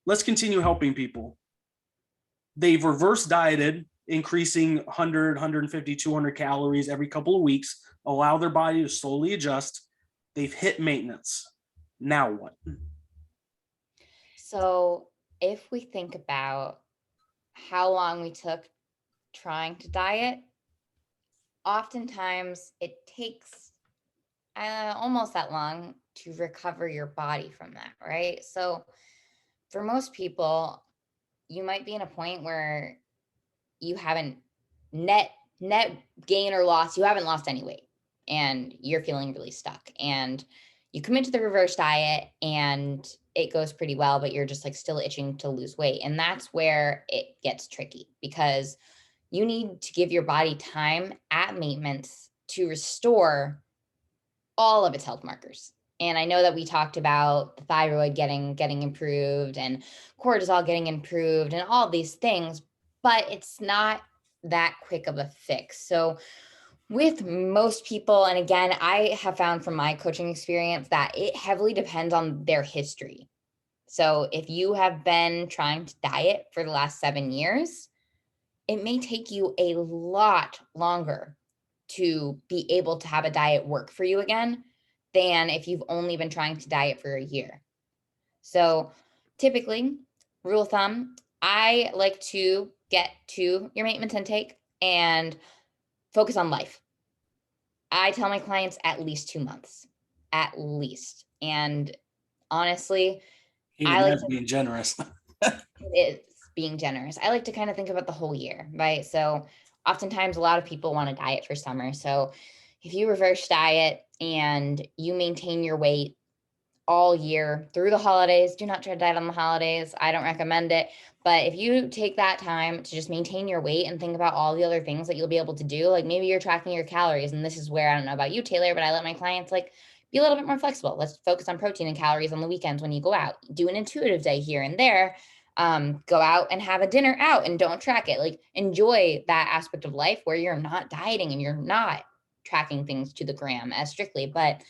let's continue helping people. They've reverse dieted, increasing 100, 150, 200 calories every couple of weeks, allow their body to slowly adjust. They've hit maintenance. Now what? So if we think about how long we took trying to diet, oftentimes it takes almost that long to recover your body from that, right? So for most people, you might be in a point where you haven't net gain or loss, you haven't lost any weight and you're feeling really stuck, and you come into the reverse diet and it goes pretty well, but you're just like still itching to lose weight. And that's where it gets tricky, because you need to give your body time at maintenance to restore all of its health markers. And I know that we talked about the thyroid getting improved and cortisol getting improved and all these things, but it's not that quick of a fix. So with most people, and again, I have found from my coaching experience that it heavily depends on their history. So if you have been trying to diet for the last 7 years, it may take you a lot longer to be able to have a diet work for you again than if you've only been trying to diet for a year. So typically, rule of thumb, I like to get to your maintenance intake and focus on life. I tell my clients at least 2 months, at least. And honestly, Even I like that's being generous. it is being generous. I like to kind of think about the whole year, right? So oftentimes a lot of people want to diet for summer. So if you reverse diet and you maintain your weight all year through the holidays, do not try to diet on the holidays. I don't recommend it. But if you take that time to just maintain your weight and think about all the other things that you'll be able to do, like maybe you're tracking your calories. And this is where, I don't know about you, Taylor, but I let my clients like be a little bit more flexible. Let's focus on protein and calories on the weekends when you go out. Do an intuitive day here and there. Go out and have a dinner out and don't track it. Like enjoy that aspect of life where you're not dieting and you're not tracking things to the gram as strictly. But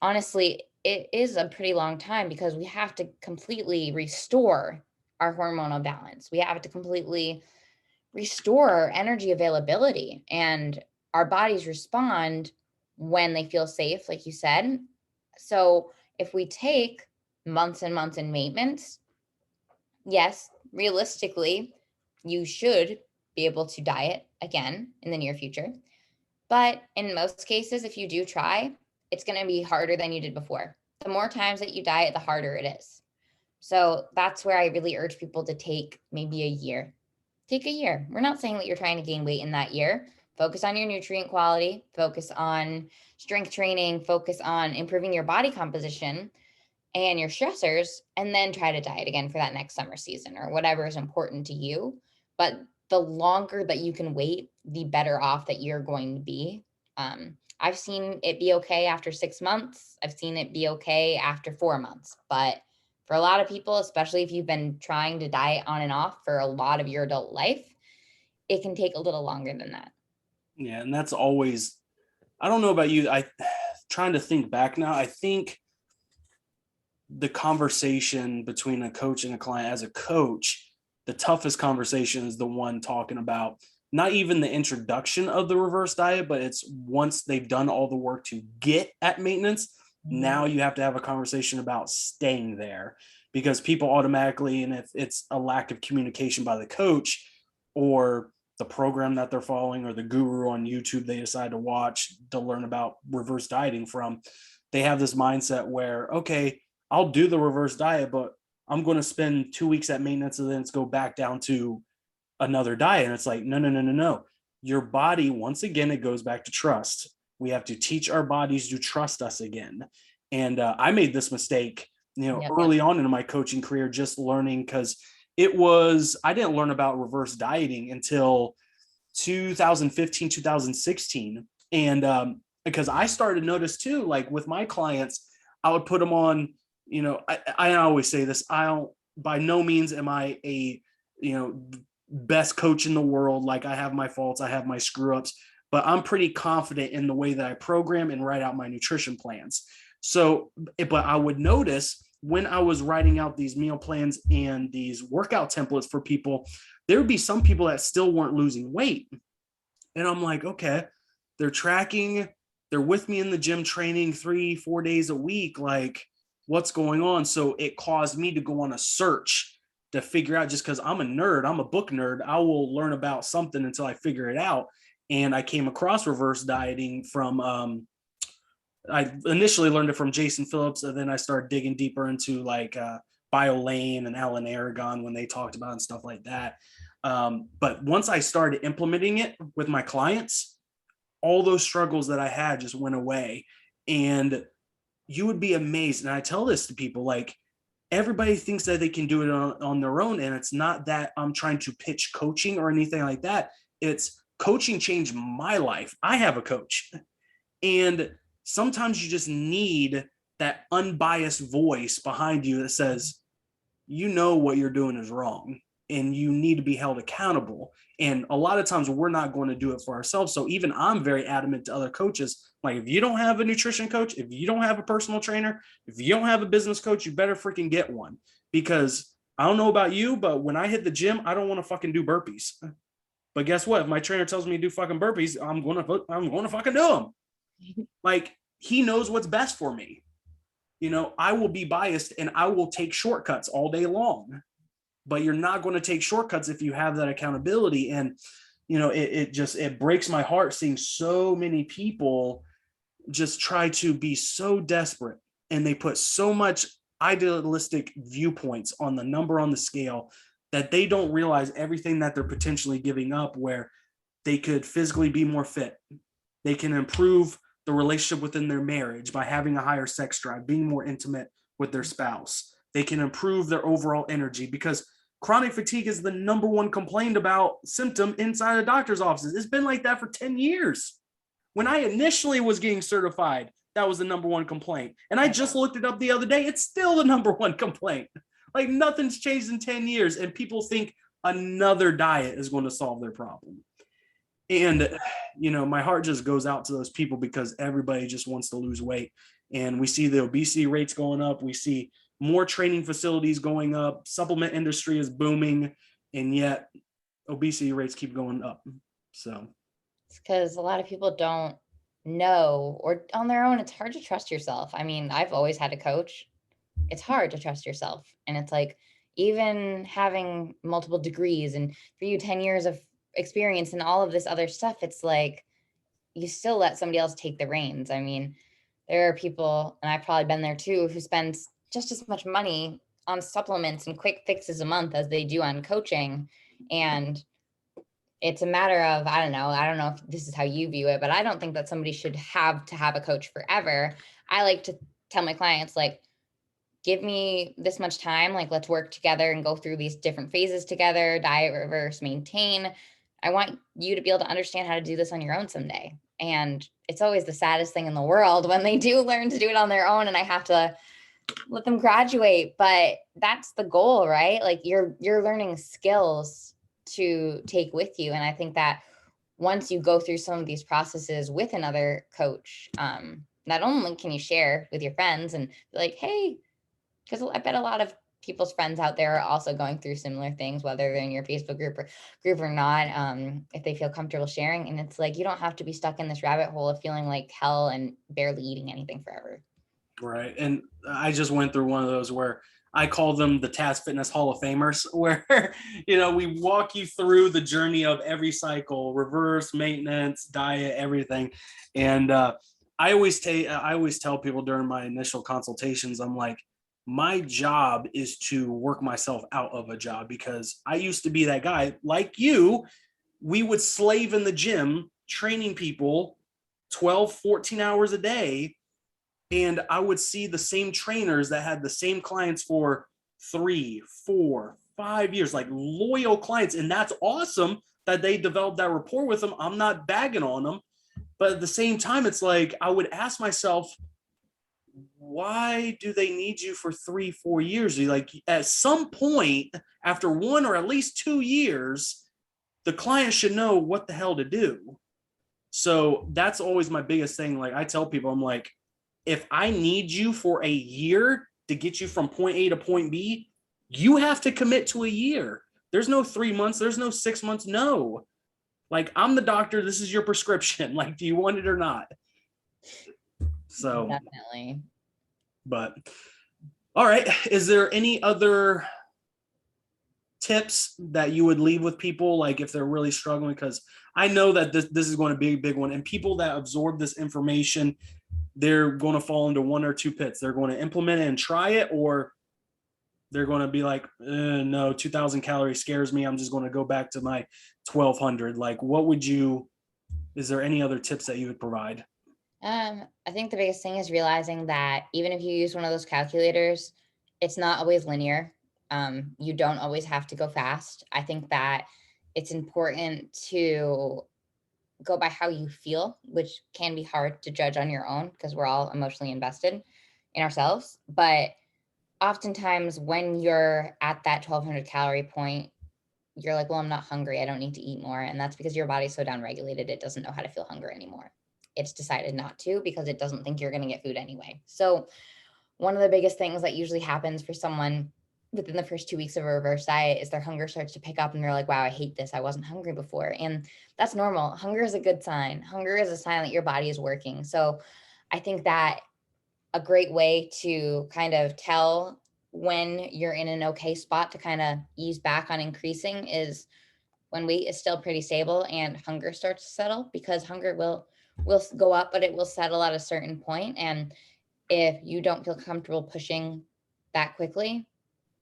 honestly, it is a pretty long time because we have to completely restore our hormonal balance. We have to completely restore our energy availability, and our bodies respond when they feel safe, like you said. So if we take months and months in maintenance, yes, realistically, you should be able to diet again in the near future. But in most cases, if you do try, it's going to be harder than you did before. The more times that you diet, the harder it is. So that's where I really urge people to take maybe a year. Take a year. We're not saying that you're trying to gain weight in that year. Focus on your nutrient quality, focus on strength training, focus on improving your body composition and your stressors, and then try to diet again for that next summer season or whatever is important to you. But the longer that you can wait, the better off that you're going to be. I've seen it be okay after 6 months. I've seen it be okay after 4 months. But for a lot of people, especially if you've been trying to diet on and off for a lot of your adult life, it can take a little longer than that. Yeah, and that's always I don't know about you. I trying to think back now. I think the conversation between a coach and a client, as a coach, the toughest conversation is the one talking about not even the introduction of the reverse diet, but it's once they've done all the work to get at maintenance. Now you have to have a conversation about staying there, because people automatically, and if it's a lack of communication by the coach or the program that they're following or the guru on YouTube they decide to watch to learn about reverse dieting from, they have this mindset where, okay, I'll do the reverse diet, but I'm going to spend 2 weeks at maintenance and then it's go back down to another diet. And it's like, no, no, no, no, no. Your body, once again, it goes back to trust. We have to teach our bodies to trust us again. And I made this mistake, early on in my coaching career, just learning, because I didn't learn about reverse dieting until 2015, 2016. And because I started to notice too, like with my clients, I would put them on, I always say this, by no means am I a, best coach in the world. Like, I have my faults, I have my screw ups, but I'm pretty confident in the way that I program and write out my nutrition plans. So, but I would notice when I was writing out these meal plans and these workout templates for people, there would be some people that still weren't losing weight. And I'm like, okay, they're tracking, they're with me in the gym training 3-4 days a week. Like, what's going on? So it caused me to go on a search to figure out, just because I'm a nerd, I'm a book nerd, I will learn about something until I figure it out. And I came across reverse dieting from, I initially learned it from Jason Phillips, and then I started digging deeper into like BioLane and Alan Aragon when they talked about it and stuff like that. But once I started implementing it with my clients, all those struggles that I had just went away. And you would be amazed. And I tell this to people, like, everybody thinks that they can do it on their own. And it's not that I'm trying to pitch coaching or anything like that. It's coaching changed my life. I have a coach. And sometimes you just need that unbiased voice behind you that says, what you're doing is wrong and you need to be held accountable. And a lot of times we're not going to do it for ourselves. So even I'm very adamant to other coaches, like, if you don't have a nutrition coach, if you don't have a personal trainer, if you don't have a business coach, you better freaking get one. Because I don't know about you, but when I hit the gym, I don't want to fucking do burpees. But guess what? If my trainer tells me to do fucking burpees, I'm going to fucking do them. Like, he knows what's best for me. I will be biased and I will take shortcuts all day long, but you're not going to take shortcuts if you have that accountability. And, it breaks my heart seeing so many people just try to be so desperate, and they put so much idealistic viewpoints on the number on the scale that they don't realize everything that they're potentially giving up, where they could physically be more fit. They can improve the relationship within their marriage by having a higher sex drive, being more intimate with their spouse. They can improve their overall energy, because chronic fatigue is the number one complained about symptom inside of doctor's offices. It's been like that for 10 years. When I initially was getting certified, that was the number one complaint. And I just looked it up the other day. It's still the number one complaint. Like, nothing's changed in 10 years. And people think another diet is going to solve their problem. And, my heart just goes out to those people, because everybody just wants to lose weight. And we see the obesity rates going up. We see more training facilities going up. Supplement industry is booming. And yet obesity rates keep going up. So it's because a lot of people don't know, or on their own, it's hard to trust yourself. I mean, I've always had a coach. It's hard to trust yourself. And it's like, even having multiple degrees and for you 10 years of experience and all of this other stuff, it's like you still let somebody else take the reins. I mean, there are people, and I've probably been there too, who spends just as much money on supplements and quick fixes a month as they do on coaching. And it's a matter of, I don't know if this is how you view it, but I don't think that somebody should have to have a coach forever. I like to tell my clients, like, give me this much time, like, let's work together and go through these different phases together, diet, reverse, maintain. I want you to be able to understand how to do this on your own someday. And it's always the saddest thing in the world when they do learn to do it on their own and I have to let them graduate. But that's the goal, right? Like, you're learning skills to take with you. And I think that once you go through some of these processes with another coach, not only can you share with your friends and be like, hey, because I bet a lot of people's friends out there are also going through similar things, whether they're in your Facebook group or not, if they feel comfortable sharing. And it's like, you don't have to be stuck in this rabbit hole of feeling like hell and barely eating anything forever. Right. And I just went through one of those where I call them the Taz Fitness Hall of Famers, where, we walk you through the journey of every cycle, reverse, maintenance, diet, everything. And I always tell people during my initial consultations, I'm like, my job is to work myself out of a job, because I used to be that guy like you. We would slave in the gym training people 12, 14 hours a day. And I would see the same trainers that had the same clients for 3, 4, 5 years, like loyal clients. And that's awesome that they developed that rapport with them. I'm not bagging on them. But at the same time, it's like I would ask myself, why do they need you for 3, 4 years? Like at some point, after 1 or at least 2 years, the client should know what the hell to do. So that's always my biggest thing. Like I tell people, I'm like, if I need you for a year to get you from point A to point B, you have to commit to a year. There's no 3 months. There's no 6 months. No. Like, I'm the doctor. This is your prescription. Like, do you want it or not? So Definitely. But all right. Is there any other tips that you would leave with people, like if they're really struggling? Because I know that this is going to be a big one, and people that absorb this information, they're going to fall into one or two pits. They're going to implement it and try it, or they're going to be like, no, 2,000 calories scares me. I'm just going to go back to my 1,200. Like, is there any other tips that you would provide? I think the biggest thing is realizing that even if you use one of those calculators, it's not always linear. You don't always have to go fast. I think that it's important to go by how you feel, which can be hard to judge on your own because we're all emotionally invested in ourselves. But oftentimes when you're at that 1,200 calorie point, you're like, well, I'm not hungry. I don't need to eat more. And that's because your body's so downregulated, it doesn't know how to feel hunger anymore. It's decided not to because it doesn't think you're going to get food anyway. So one of the biggest things that usually happens for someone within the first 2 weeks of a reverse diet is their hunger starts to pick up and they're like, wow, I hate this. I wasn't hungry before. And that's normal. Hunger is a good sign. Hunger is a sign that your body is working. So I think that a great way to kind of tell when you're in an okay spot to kind of ease back on increasing is when weight is still pretty stable and hunger starts to settle, because hunger will go up, but it will settle at a certain point. And if you don't feel comfortable pushing that quickly,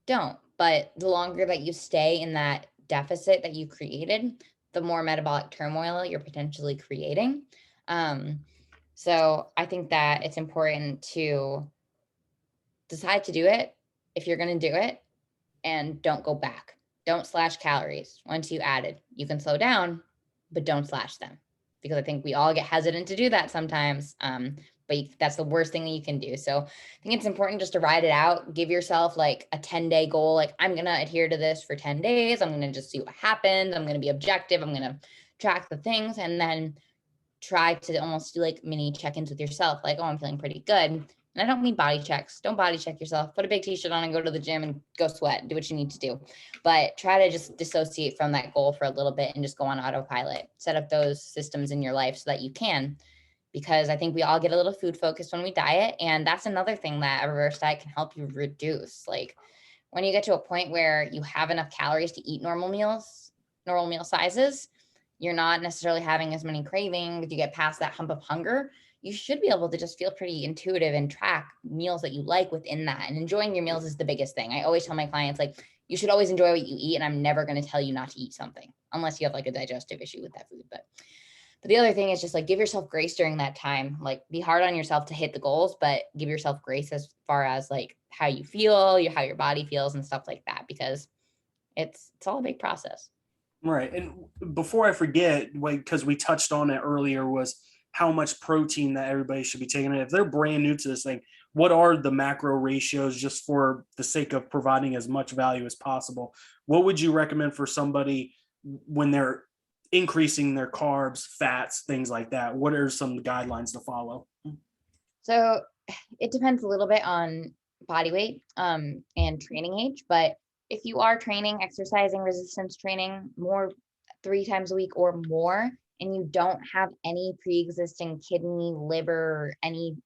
don't. But the longer that you stay in that deficit that you created, the more metabolic turmoil you're potentially creating. So I think that it's important to decide to do it if you're going to do it, and don't go back. Don't slash calories. Once you added, you can slow down, but don't slash them, because I think we all get hesitant to do that sometimes. But that's the worst thing that you can do. So I think it's important just to ride it out. Give yourself like a 10-day goal. Like, I'm going to adhere to this for 10 days. I'm going to just see what happens. I'm going to be objective. I'm going to track the things, and then try to almost do like mini check-ins with yourself. Like, oh, I'm feeling pretty good. And I don't mean body checks. Don't body check yourself. Put a big t-shirt on and go to the gym and go sweat. Do what you need to do. But try to just dissociate from that goal for a little bit and just go on autopilot. Set up those systems in your life so that you can. Because I think we all get a little food focused when we diet. And that's another thing that a reverse diet can help you reduce. Like, when you get to a point where you have enough calories to eat normal meal sizes, you're not necessarily having as many cravings. You get past that hump of hunger, you should be able to just feel pretty intuitive and track meals that you like within that. And enjoying your meals is the biggest thing. I always tell my clients, like, you should always enjoy what you eat. And I'm never going to tell you not to eat something unless you have like a digestive issue with that food. But the other thing is just like, give yourself grace during that time. Like, be hard on yourself to hit the goals, but give yourself grace as far as like how you feel, how your body feels and stuff like that, because it's all a big process. Right. And before I forget, because we touched on it earlier, was how much protein that everybody should be taking. If they're brand new to this thing, what are the macro ratios, just for the sake of providing as much value as possible? What would you recommend for somebody when they're increasing their carbs, fats, things like that? What are some guidelines to follow? So it depends a little bit on body weight and training age, but if you are training, exercising, resistance training more 3 times a week or more, and you don't have any pre-existing kidney, liver, any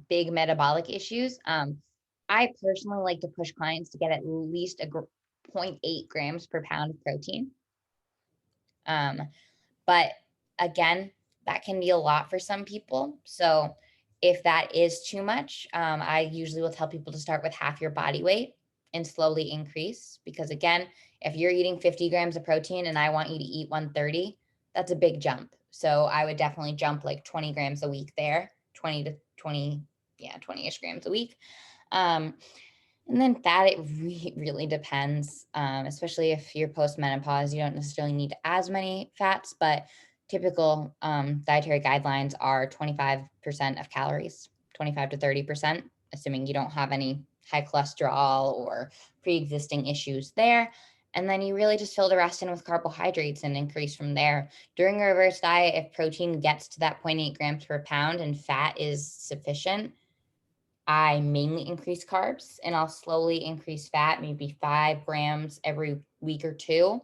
big metabolic issues, I personally like to push clients to get at least a 0.8 grams per pound of protein. But again, that can be a lot for some people. So if that is too much, I usually will tell people to start with half your body weight and slowly increase. Because again, if you're eating 50 grams of protein and I want you to eat 130, that's a big jump. So I would definitely jump like 20 grams a week there, 20 to 20, 20-ish grams a week. And then fat, it really depends, especially if you're post-menopause, you don't necessarily need as many fats, but typical dietary guidelines are 25% of calories, 25 to 30%, assuming you don't have any high cholesterol or pre-existing issues there. And then you really just fill the rest in with carbohydrates and increase from there. During a reverse diet, if protein gets to that 0.8 grams per pound and fat is sufficient, I mainly increase carbs and I'll slowly increase fat, maybe 5 grams every week or two,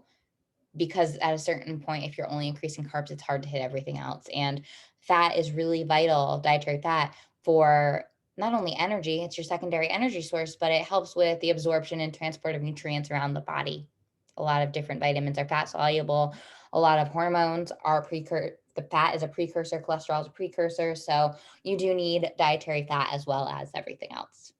because at a certain point, if you're only increasing carbs, it's hard to hit everything else. And fat is really vital, dietary fat, for not only energy, it's your secondary energy source, but it helps with the absorption and transport of nutrients around the body. A lot of different vitamins are fat soluble. A lot of hormones are the fat is a precursor, cholesterol is a precursor. So you do need dietary fat as well as everything else.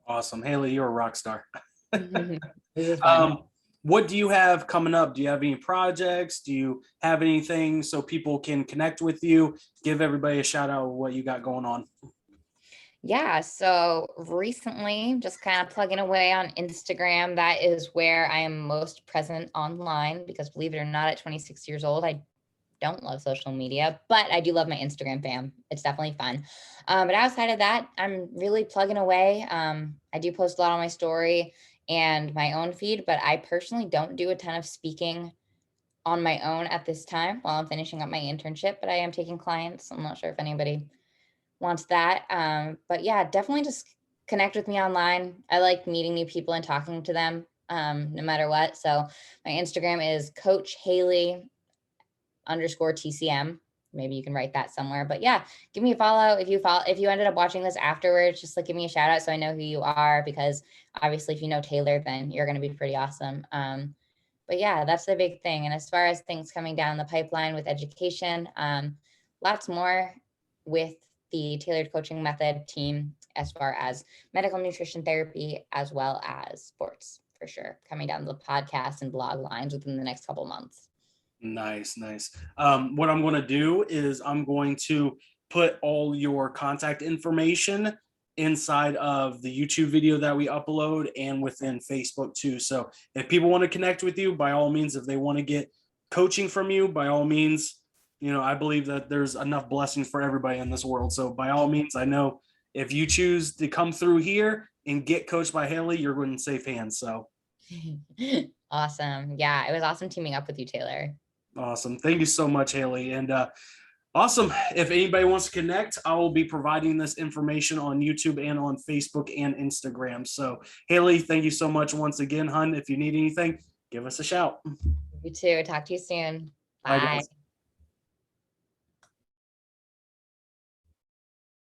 Awesome. Haylee, you're a rock star. This is fun. What do you have coming up? Do you have any projects? Do you have anything so people can connect with you? Give everybody a shout out of what you got going on. Yeah, so recently, just kind of plugging away on Instagram. That is where I am most present online because, believe it or not, at 26 years old, I don't love social media, but I do love my Instagram fam. It's definitely fun. But outside of that, I'm really plugging away. I do post a lot on my story and my own feed, but I personally don't do a ton of speaking on my own at this time while I'm finishing up my internship, but I am taking clients. I'm not sure if anybody wants that. But yeah, definitely just connect with me online. I like meeting new people and talking to them no matter what. So my Instagram is Coach Haylee _TCM. Maybe you can write that somewhere, but yeah, give me a follow. If you ended up watching this afterwards, just like give me a shout out so I know who you are, because obviously if you know Taylor, then you're going to be pretty awesome. But yeah, that's the big thing. And as far as things coming down the pipeline with education, lots more with the tailored coaching method team, as far as medical nutrition therapy, as well as sports, for sure, coming down the podcast and blog lines within the next couple months. Nice. What I'm going to do is I'm going to put all your contact information inside of the YouTube video that we upload and within Facebook too. So if people want to connect with you, by all means, if they want to get coaching from you, by all means, I believe that there's enough blessings for everybody in this world. So by all means, I know if you choose to come through here and get coached by Haylee, you're in safe hands. So Awesome. Yeah, it was awesome teaming up with you, Taylor. Awesome. Thank you so much, Haylee. And awesome. If anybody wants to connect, I will be providing this information on YouTube and on Facebook and Instagram. So Haylee, thank you so much once again, hun. If you need anything, give us a shout. You too. Talk to you soon. Bye, Bye. guys.